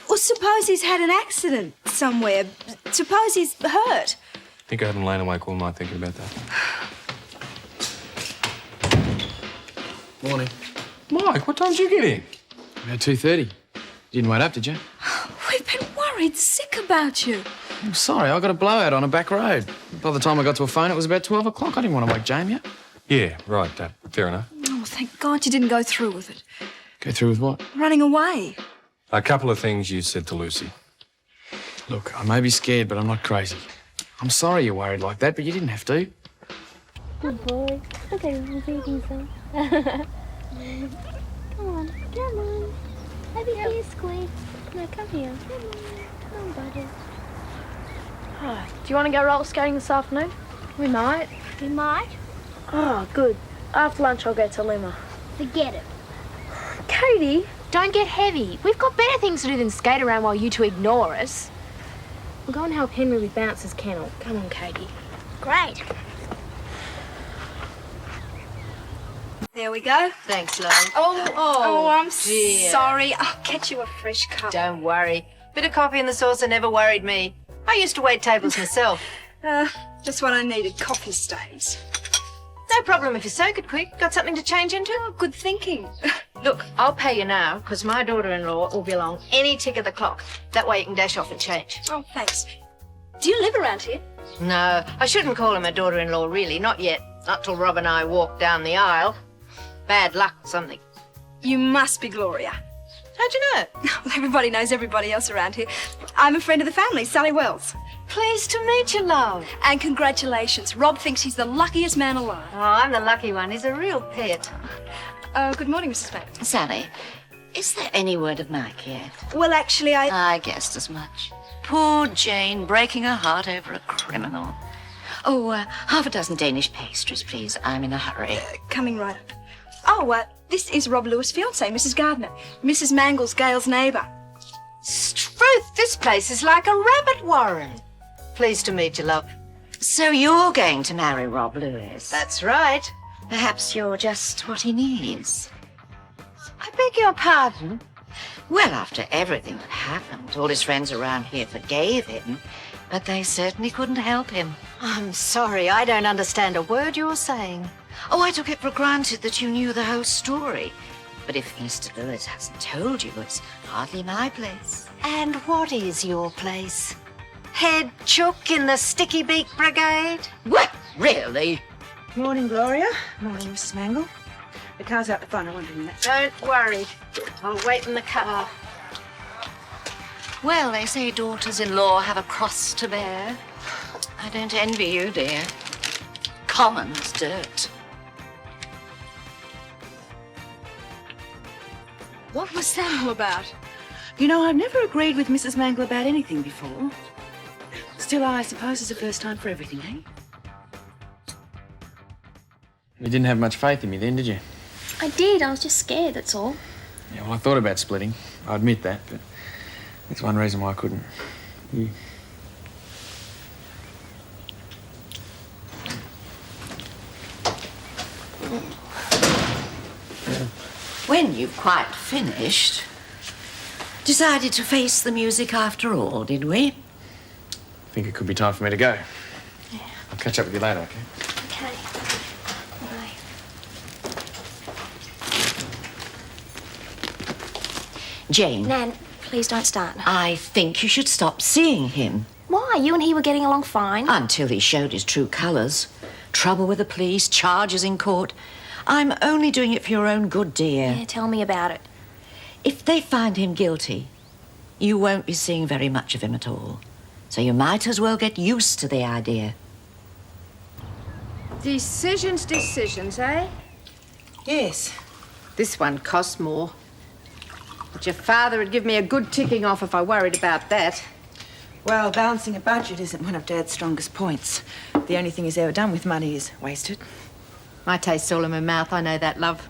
Or suppose he's had an accident somewhere. Suppose he's hurt. Think I haven't lain awake all night thinking about that. Morning. Mike, what time did you get in? About 2:30. You didn't wait up, did you? We've been worried sick about you. I'm sorry, I got a blowout on a back road. By the time I got to a phone, it was about 12 o'clock. I didn't want to wake Jamie up. Yeah, right, fair enough. Oh, thank God you didn't go through with it. Go through with what? Running away. A couple of things you said to Lucy. Look, I may be scared, but I'm not crazy. I'm sorry you're worried like that, but you didn't have to. Good boy. Look at him thinking so. Come on. Have your ears squeaked. No, come here. Come on, buddy. Oh, do you want to go roller skating this afternoon? We might. We might? Oh, good. After lunch, I'll go to Lima. Forget it. Katie! Don't get heavy. We've got better things to do than skate around while you two ignore us. We'll go and help Henry with Bouncer's kennel. Come on, Katie. Great. There we go. Thanks, love. Oh, I'm dear. sorry. I'll get you a fresh cup. Don't worry. Bit of coffee in the saucer never worried me. I used to wait tables myself. Just what I needed, coffee stains. No problem if you soak it quick. Got something to change into? Oh, good thinking. Look, I'll pay you now, because my daughter-in-law will be along any tick of the clock. That way you can dash off and change. Oh, thanks. Do you live around here? No, I shouldn't call him a daughter-in-law, really. Not yet. Not till Rob and I walk down the aisle. Bad luck or something. You must be Gloria. How'd you know? Well, everybody knows everybody else around here. I'm a friend of the family, Sally Wells. Pleased to meet you, love. And congratulations. Rob thinks he's the luckiest man alive. Oh, I'm the lucky one. He's a real pet. Good morning, Mrs. Mack. Sally, is there any word of Mike yet? Well, actually, I guessed as much. Poor Jane, breaking her heart over a criminal. Oh, half a dozen Danish pastries, please. I'm in a hurry. Coming right up. Oh, this is Rob Lewis' fiancée, Mrs. Gardner. Mrs. Mangles, Gail's neighbour. Struth, this place is like a rabbit warren. Pleased to meet you, love. So you're going to marry Rob Lewis? That's right. Perhaps you're just what he needs. I beg your pardon? Well, after everything that happened, all his friends around here forgave him, but they certainly couldn't help him. I'm sorry, I don't understand a word you're saying. Oh, I took it for granted that you knew the whole story. But if Mr. Lewis hasn't told you, it's hardly my place. And what is your place? Head chook in the Sticky Beak Brigade? What? Really? Morning, Gloria. Morning, Mrs. Mangle. The car's out the front. I won't be a minute. Don't worry. I'll wait in the car. Well, they say daughters-in-law have a cross to bear. I don't envy you, dear. Common as dirt. What was that all about? You know, I've never agreed with Mrs. Mangle about anything before. Still, I suppose it's the first time for everything, eh? You didn't have much faith in me then, did you? I did. I was just scared, that's all. Yeah, well, I thought about splitting. I admit that, but that's one reason why I couldn't. You... When you've quite finished, decided to face the music after all, did we? I think it could be time for me to go. Yeah. I'll catch up with you later, okay? Okay. Bye. Jane. Nan, please don't start. I think you should stop seeing him. Why? You and he were getting along fine. Until he showed his true colours. Trouble with the police, charges in court. I'm only doing it for your own good, dear. Yeah, tell me about it. If they find him guilty, you won't be seeing very much of him at all. So you might as well get used to the idea. Decisions, eh? Yes. This one costs more. But your father would give me a good ticking off if I worried about that. Well, balancing a budget isn't one of Dad's strongest points. The only thing he's ever done with money is waste it. My taste's all in my mouth, I know that, love.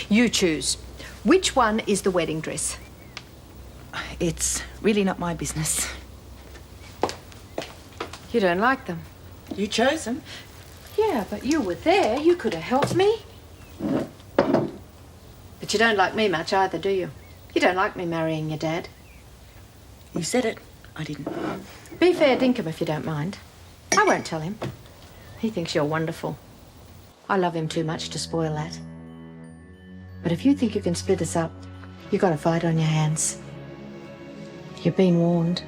You choose. Which one is the wedding dress? It's really not my business. You don't like them? You chose them. Yeah, but you were there. You could have helped me. But you don't like me much either, do you? You don't like me marrying your dad. You said it. I didn't. Be fair dinkum if you don't mind. I won't tell him. He thinks you're wonderful. I love him too much to spoil that. But if you think you can split us up, you've got a fight on your hands. You've been warned.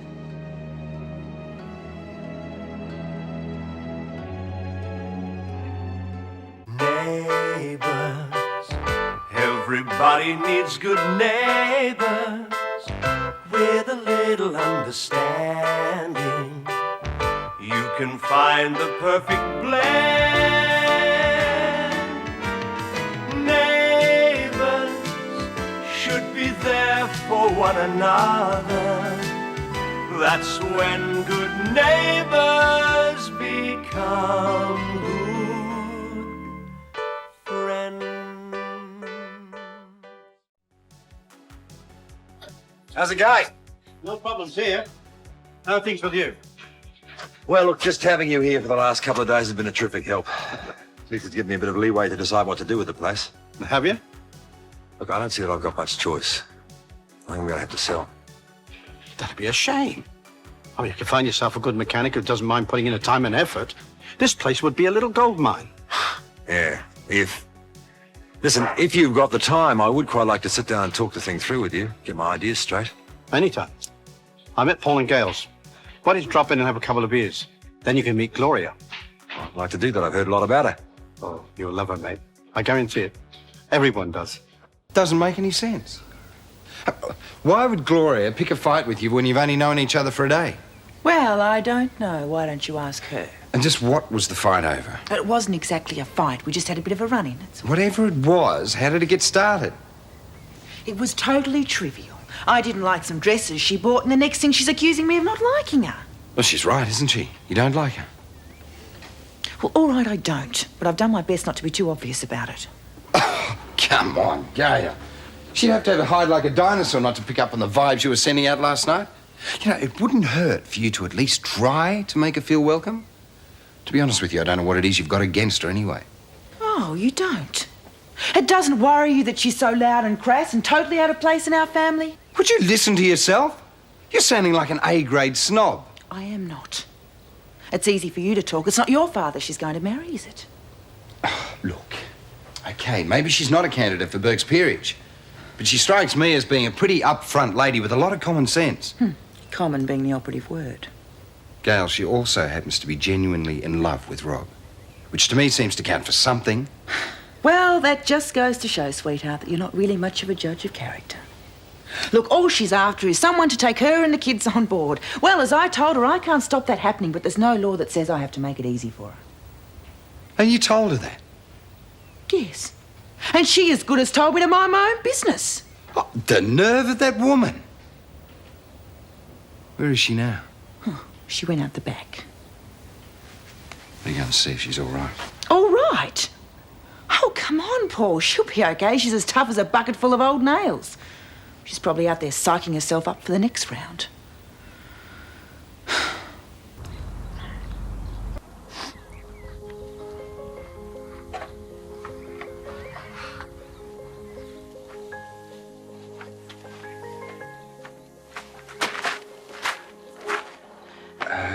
Neighbors, everybody needs good neighbors with a little understanding. You can find the perfect blend. Neighbors should be there for one another. That's when good neighbors become good friends. How's it going? No problems here. How are things with you? Well, look, just having you here for the last couple of days has been a terrific help. At least it's given me a bit of leeway to decide what to do with the place. Have you? Look, I don't see that I've got much choice. I think I'm going to have to sell. That'd be a shame. I mean, you could find yourself a good mechanic who doesn't mind putting in the time and effort. This place would be a little gold mine. Yeah, if... Listen, if you've got the time, I would quite like to sit down and talk the thing through with you, get my ideas straight. Anytime. I'm at Paul and Gale's. Why don't you drop in and have a couple of beers? Then you can meet Gloria. I'd like to do that. I've heard a lot about her. Oh, you'll love her, mate. I guarantee it. Everyone does. Doesn't make any sense. Why would Gloria pick a fight with you when you've only known each other for a day? Well, I don't know. Why don't you ask her? And just what was the fight over? It wasn't exactly a fight. We just had a bit of a run-in. Whatever it was, how did it get started? It was totally trivial. I didn't like some dresses she bought, and the next thing she's accusing me of not liking her. Well, she's right, isn't she? You don't like her. Well, all right, I don't. But I've done my best not to be too obvious about it. Come on, Gail. She'd have to hide like a dinosaur not to pick up on the vibes you were sending out last night. You know, it wouldn't hurt for you to at least try to make her feel welcome. To be honest with you, I don't know what it is you've got against her anyway. Oh, you don't? It doesn't worry you that she's so loud and crass and totally out of place in our family? Would you listen to yourself? You're sounding like an A-grade snob. I am not. It's easy for you to talk. It's not your father she's going to marry, is it? Look, okay, maybe she's not a candidate for Burke's peerage, but she strikes me as being a pretty upfront lady with a lot of common sense. Common being the operative word. Gail, she also happens to be genuinely in love with Rob, which to me seems to count for something. Well, that just goes to show, sweetheart, that you're not really much of a judge of character. Look, all she's after is someone to take her and the kids on board. Well, as I told her, I can't stop that happening, but there's no law that says I have to make it easy for her. And you told her that? Yes. And she as good as told me to mind my own business. Oh, the nerve of that woman. Where is she now? She went out the back. Are you going to see if she's all right? All right? Oh, come on, Paul. She'll be okay. She's as tough as a bucket full of old nails. She's probably out there psyching herself up for the next round.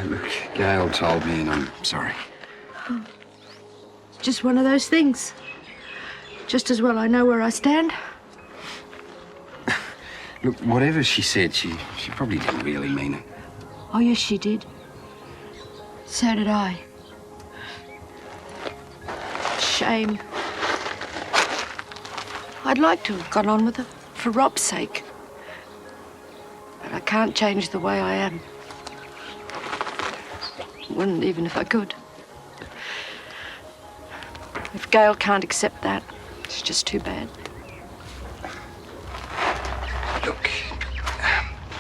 Look, Gail told me, and I'm sorry. Just one of those things. Just as well I know where I stand. Look, whatever she said, she probably didn't really mean it. Oh, yes, she did. So did I. Shame. I'd like to have gone on with her, for Rob's sake. But I can't change the way I am. Wouldn't even if I could. If Gail can't accept that, it's just too bad. Look,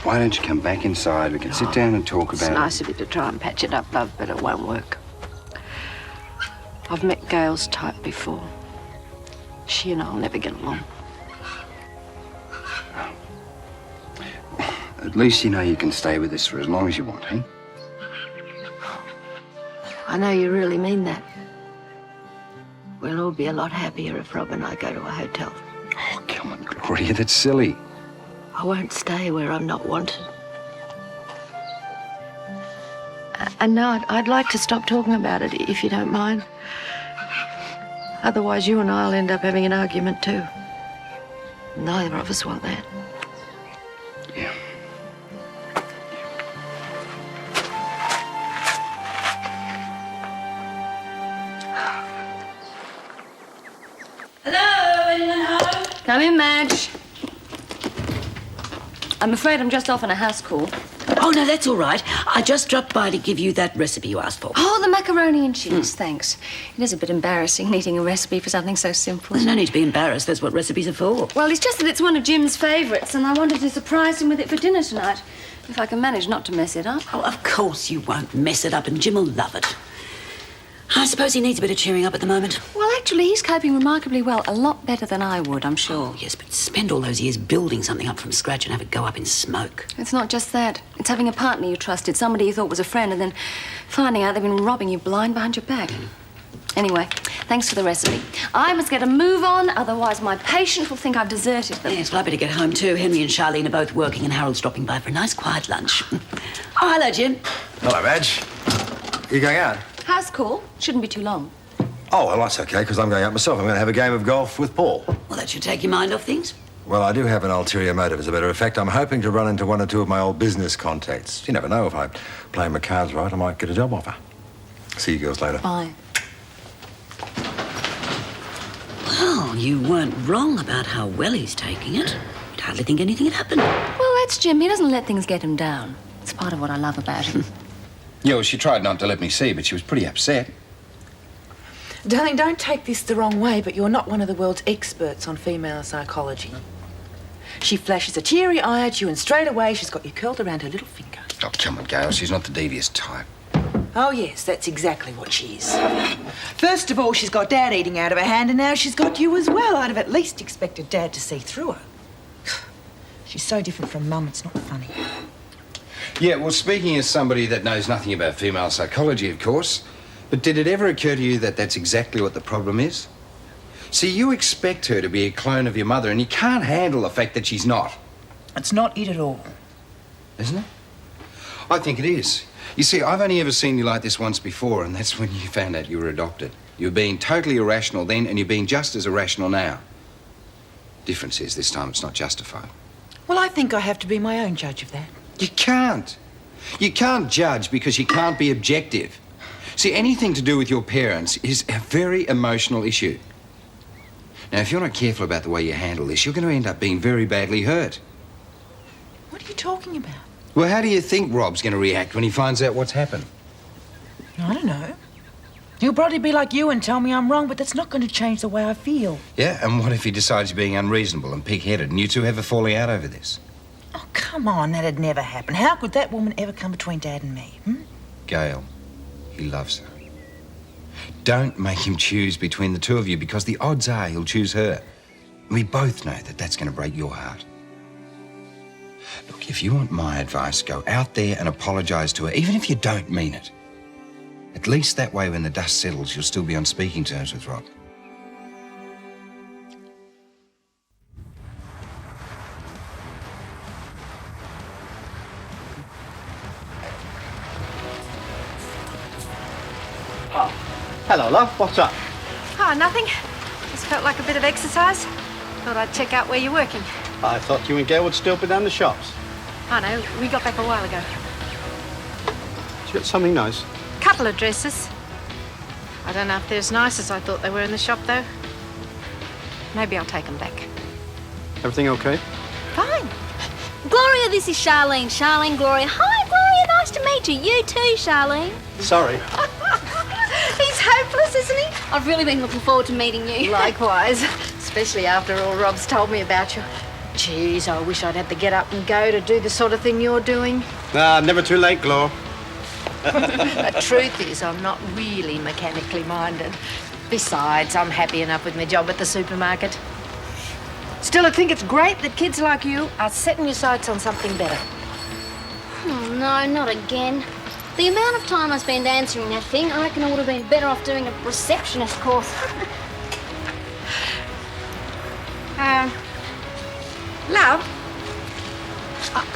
why don't you come back inside? We can sit down and talk It's about nice of you to try and patch it up, love, but it won't work. I've met Gail's type before. She and I'll never get along. At least you know you can stay with us for as long as you want, eh? I know you really mean that. We'll all be a lot happier if Rob and I go to a hotel. Oh, come on, Gloria, that's silly. I won't stay where I'm not wanted. And now I'd like to stop talking about it, if you don't mind. Otherwise, you and I'll end up having an argument, too. Neither of us want that. Yeah. Hello, anyone home? Come in, Madge. I'm afraid I'm just off on a house call. Oh, no, that's all right. I just dropped by to give you that recipe you asked for. Oh, the macaroni and cheese, thanks. It is a bit embarrassing needing a recipe for something so simple. There's no need to be embarrassed. That's what recipes are for. Well, it's just that it's one of Jim's favourites, and I wanted to surprise him with it for dinner tonight. If I can manage not to mess it up. Oh, of course you won't mess it up, and Jim will love it. I suppose he needs a bit of cheering up at the moment. Well, actually, he's coping remarkably well. A lot better than I would, I'm sure. Oh, yes, but spend all those years building something up from scratch and have it go up in smoke. It's not just that. It's having a partner you trusted, somebody you thought was a friend, and then finding out they've been robbing you blind behind your back. Anyway, thanks for the recipe. I must get a move on, otherwise my patient will think I've deserted them. Yes, well, I better get home too. Henry and Charlene are both working and Harold's dropping by for a nice quiet lunch. Oh, hello, Jim. Hello, Madge. You going out? House call. Shouldn't be too long. Oh, well, that's okay, because I'm going out myself. I'm going to have a game of golf with Paul. Well, that should take your mind off things. Well, I do have an ulterior motive, as a matter of fact. I'm hoping to run into one or two of my old business contacts. You never know, if I play my cards right, I might get a job offer. See you girls later. Bye. Well, you weren't wrong about how well he's taking it. You'd hardly think anything had happened. Well, that's Jim. He doesn't let things get him down. It's part of what I love about him. Yeah, well, she tried not to let me see, but she was pretty upset. Darling, don't take this the wrong way, but you're not one of the world's experts on female psychology. She flashes a teary eye at you, and straight away she's got you curled around her little finger. Oh, come on, Gail. She's not the devious type. Oh, yes, that's exactly what she is. First of all, she's got Dad eating out of her hand, and now she's got you as well. I'd have at least expected Dad to see through her. She's so different from Mum, it's not funny. Yeah, well, speaking as somebody that knows nothing about female psychology, of course, but did it ever occur to you that that's exactly what the problem is? See, you expect her to be a clone of your mother, and you can't handle the fact that she's not. It's not it at all. Isn't it? I think it is. You see, I've only ever seen you like this once before, and that's when you found out you were adopted. You were being totally irrational then, and you're being just as irrational now. Difference is, this time it's not justified. Well, I think I have to be my own judge of that. You can't. You can't judge because you can't be objective. See, anything to do with your parents is a very emotional issue. Now, if you're not careful about the way you handle this, you're going to end up being very badly hurt. What are you talking about? Well, how do you think Rob's going to react when he finds out what's happened? I don't know. He'll probably be like you and tell me I'm wrong, but that's not going to change the way I feel. Yeah, and what if he decides you're being unreasonable and pig-headed and you two have a falling out over this? Oh, come on, that'd never happen. How could that woman ever come between Dad and me? Gail, he loves her. Don't make him choose between the two of you because the odds are he'll choose her. We both know that that's going to break your heart. Look, if you want my advice, go out there and apologise to her, even if you don't mean it. At least that way, when the dust settles, you'll still be on speaking terms with Rob. Hello, love. What's up? Oh, nothing. Just felt like a bit of exercise. Thought I'd check out where you're working. I thought you and Gail would still be down the shops. I know, we got back a while ago. Did you get something nice? Couple of dresses. I don't know if they're as nice as I thought they were in the shop, though. Maybe I'll take them back. Everything okay? Fine. Gloria, this is Charlene. Charlene, Gloria. Hi, Gloria. Nice to meet you. You too, Charlene. Sorry. He's hopeless, isn't he? I've really been looking forward to meeting you. Likewise. Especially after all Rob's told me about you. Geez, I wish I'd had to get up and go to do the sort of thing you're doing. Ah, never too late, Glor. The truth is, I'm not really mechanically minded. Besides, I'm happy enough with my job at the supermarket. Still, I think it's great that kids like you are setting your sights on something better. Oh, no, not again. The amount of time I spend answering that thing, I reckon I would have been better off doing a receptionist course. Love,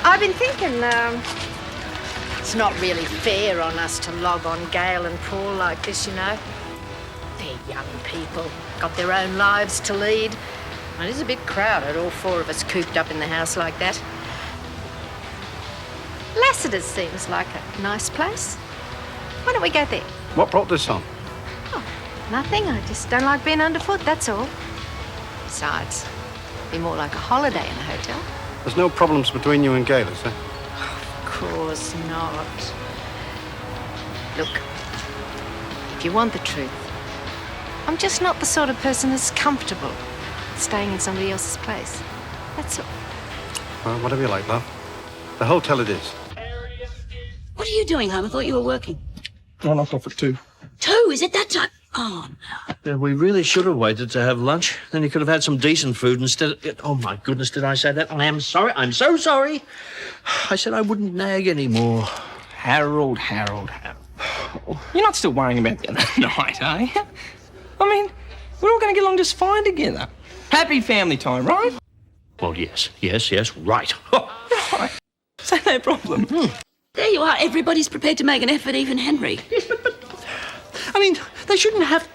I've been thinking, it's not really fair on us to log on Gail and Paul like this, you know. They're young people, got their own lives to lead. It is a bit crowded, all four of us cooped up in the house like that. Lassiter's seems like a nice place. Why don't we go there? What brought this on? Nothing, I just don't like being underfoot, that's all. Besides, it'd be more like a holiday in a hotel. There's no problems between you and Gail, is there? Of course not. Look, if you want the truth, I'm just not the sort of person that's comfortable staying in somebody else's place. That's all. Well, whatever you like, love. The hotel it is. What are you doing home? I thought you were working. I knocked off at 2. 2? Is it that time? Oh, no. Yeah, we really should have waited to have lunch. Then you could have had some decent food instead of... Oh, my goodness, did I say that? I am sorry. I'm so sorry. I said I wouldn't nag anymore. Harold. You're not still worrying about the other night, are you? I mean, we're all going to get along just fine together. Happy family time, right? Well, yes, right. Right. So no problem. There you are. Everybody's prepared to make an effort, even Henry. I mean, they shouldn't have...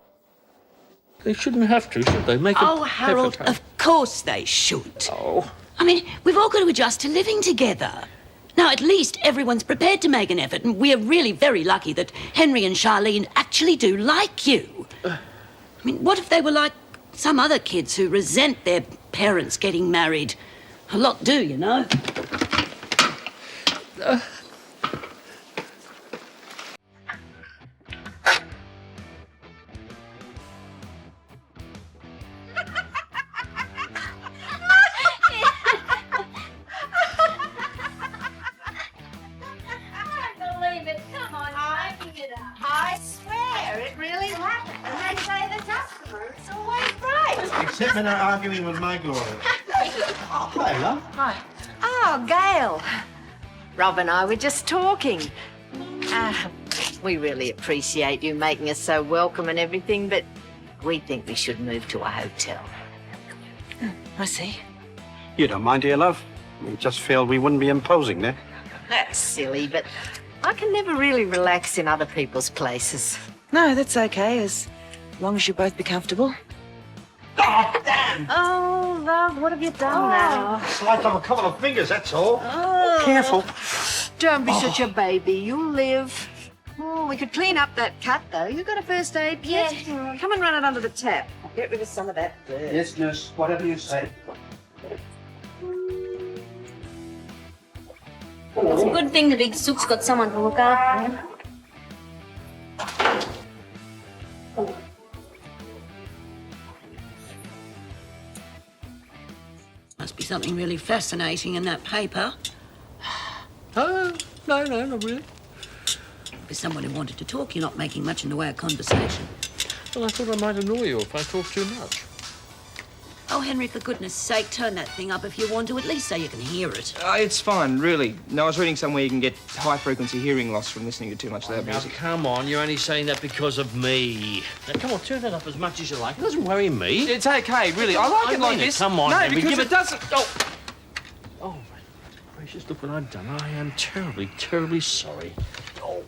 They shouldn't have to, should they? Make Oh, an Harold, effort. of course they should. Oh. I mean, we've all got to adjust to living together. Now, at least everyone's prepared to make an effort, and we're really very lucky that Henry and Charlene actually do like you. I mean, what if they were like some other kids who resent their parents getting married? A lot do, you know. I swear, it really happened. And they say the customer is always right. Except when they're arguing with my Gloria. Oh, hi, love. Hi. Oh, Gail. Rob and I were just talking. We really appreciate you making us so welcome and everything, but we think we should move to a hotel. I see. You don't mind, dear love? We just feel we wouldn't be imposing there. That's silly, but I can never really relax in other people's places. No, that's okay, as long as you both be comfortable. Oh, love, what have you done now? Slice off a couple of fingers, that's all. Oh. Careful. Don't be such a baby. You'll live. Oh, we could clean up that cut, though. You got a first aid kit? Yeah. Come and run it under the tap. Get rid of some of that dirt. Yes, nurse, whatever you say. It's a good thing the big sook's got someone to look after him. Must be something really fascinating in that paper. Oh, no, not really. For someone who wanted to talk, you're not making much in the way of conversation. Well, I thought I might annoy you if I talked too much. Oh, Henry, for goodness sake, turn that thing up if you want to, at least so you can hear it. It's fine, really. No, I was reading somewhere you can get high-frequency hearing loss from listening to too much loud Now, music. come on, you're only saying that because of me. Now, come on, turn that up as much as you like. It doesn't worry me. It's okay, really. I like it like mean this. Come on, no, Henry, because give it doesn't... Oh. Oh, my gracious, look what I've done. I am terribly, terribly sorry. Oh.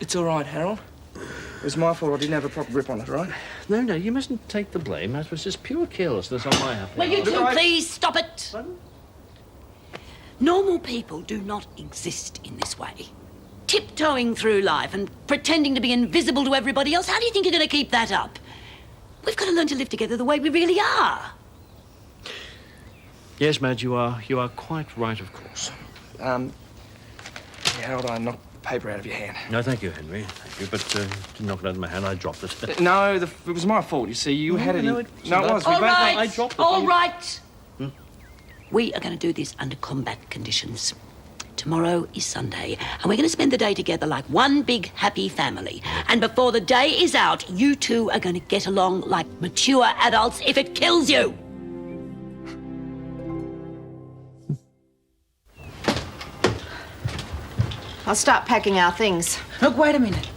It's all right, Harold. It was my fault I didn't have a proper grip on it, right? No, you mustn't take the blame. That was just pure carelessness on my part. Will you two please stop it? Normal people do not exist in this way. Tiptoeing through life and pretending to be invisible to everybody else. How do you think you're going to keep that up? We've got to learn to live together the way we really are. Yes, Madge, you are quite right, of course. Harold, I knocked the paper out of your hand. No, thank you, Henry. Thank you, but didn't knock it out of my hand. I dropped it. No, it was my fault, you see. You had it in... No, it was. We All both right, made- I dropped it. all right. We are going to do this under combat conditions. Tomorrow is Sunday, and we're going to spend the day together like one big happy family. And before the day is out, you two are going to get along like mature adults if it kills you. I'll start packing our things. Look, wait a minute.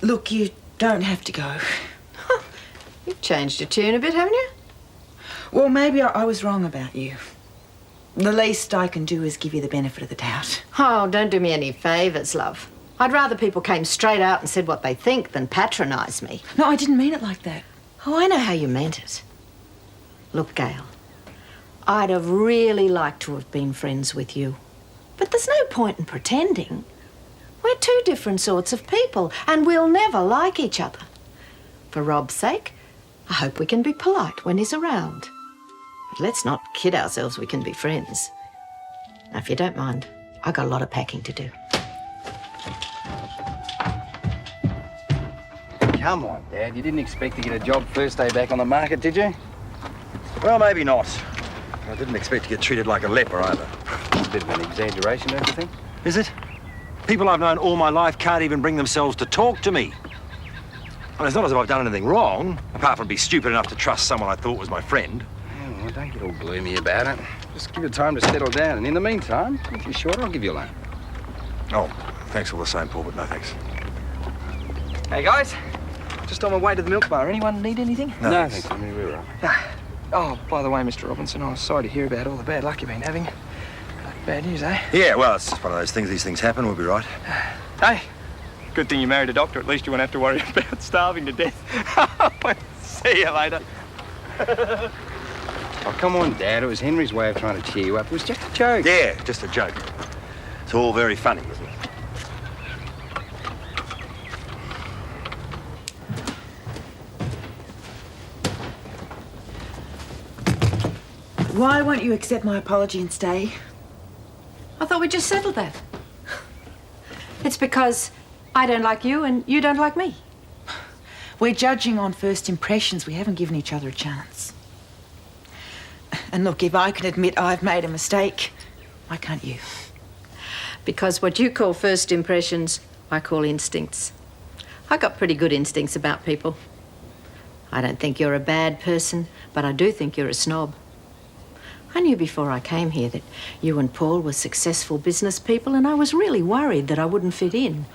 Look, you don't have to go. You've changed your tune a bit, haven't you? Well, maybe I was wrong about you. The least I can do is give you the benefit of the doubt. Oh, don't do me any favours, love. I'd rather people came straight out and said what they think than patronise me. No, I didn't mean it like that. Oh, I know how you meant it. Look, Gail, I'd have really liked to have been friends with you. But there's no point in pretending. We're two different sorts of people, and we'll never like each other. For Rob's sake, I hope we can be polite when he's around. Let's not kid ourselves we can be friends. Now, if you don't mind, I got a lot of packing to do. Come on, Dad. You didn't expect to get a job first day back on the market, did you? Well, maybe not. I didn't expect to get treated like a leper either. It's a bit of an exaggeration, don't you think? Is it? People I've known all my life can't even bring themselves to talk to me. Well, it's not as if I've done anything wrong, apart from be stupid enough to trust someone I thought was my friend. Oh, well, don't get all gloomy about it. Just give it time to settle down. And in the meantime, if you're short, I'll give you a loan. Oh, thanks all the same, Paul, but no thanks. Hey, guys. Just on my way to the milk bar. Anyone need anything? No, thanks. I mean, we're all right. Oh, by the way, Mr. Robinson, I was sorry to hear about all the bad luck you've been having. Bad news, eh? Yeah, well, it's one of those things. These things happen. We'll be right. Hey, good thing you married a doctor. At least you won't have to worry about starving to death. See you later. Oh, come on, Dad. It was Henry's way of trying to cheer you up. It was just a joke. Yeah, just a joke. It's all very funny, isn't it? Why won't you accept my apology and stay? I thought we just settled that. It's because I don't like you and you don't like me. We're judging on first impressions. We haven't given each other a chance. And look, if I can admit I've made a mistake, why can't you? Because what you call first impressions, I call instincts. I got pretty good instincts about people. I don't think you're a bad person, but I do think you're a snob. I knew before I came here that you and Paul were successful business people, and I was really worried that I wouldn't fit in.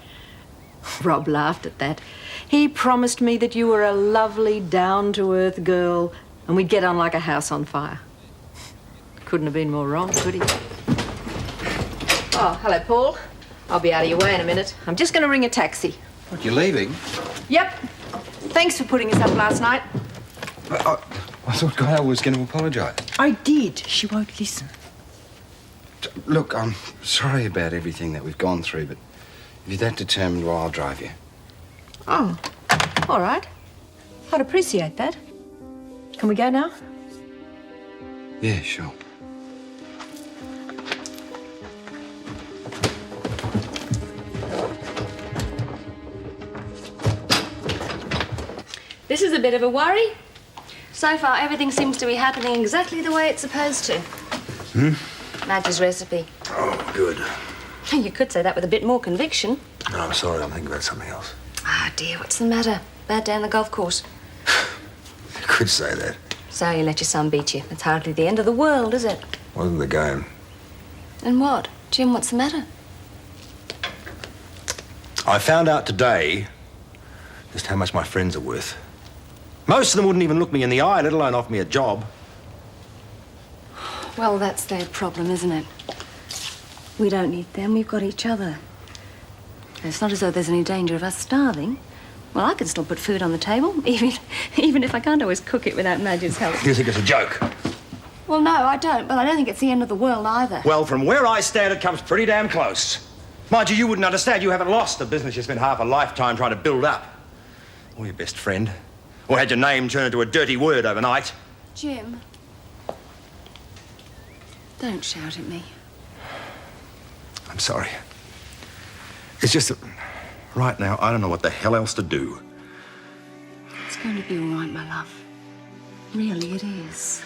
Rob laughed at that. He promised me that you were a lovely, down-to-earth girl, and we'd get on like a house on fire. Couldn't have been more wrong, could he? Oh, hello, Paul. I'll be out of your way in a minute. I'm just going to ring a taxi. What, you're leaving? Yep. Thanks for putting us up last night. I thought Gail was going to apologise. I did. She won't listen. Look, I'm sorry about everything that we've gone through, but if you're that determined, well, I'll drive you. Oh, all right. I'd appreciate that. Can we go now? Yeah, sure. This is a bit of a worry. So far, everything seems to be happening exactly the way it's supposed to. Madge's recipe. Oh, good. You could say that with a bit more conviction. No, I'm sorry. I'm thinking about something else. Ah, dear, what's the matter? Bad day on the golf course. You could say that. So you let your son beat you. It's hardly the end of the world, is it? Wasn't the game. And what? Jim, what's the matter? I found out today just how much my friends are worth. Most of them wouldn't even look me in the eye, let alone offer me a job. Well, that's their problem, isn't it? We don't need them, we've got each other. It's not as though there's any danger of us starving. Well, I can still put food on the table, even if I can't always cook it without Madge's help. You think it's a joke? Well, no, I don't, but I don't think it's the end of the world either. Well, from where I stand, it comes pretty damn close. Mind you, you wouldn't understand. You haven't lost the business you spent half a lifetime trying to build up. Or your best friend. Or had your name turned into a dirty word overnight. Jim, don't shout at me. I'm sorry. It's just that right now, I don't know what the hell else to do. It's going to be all right, my love. Really, it is.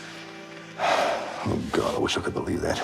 Oh, God, I wish I could believe that.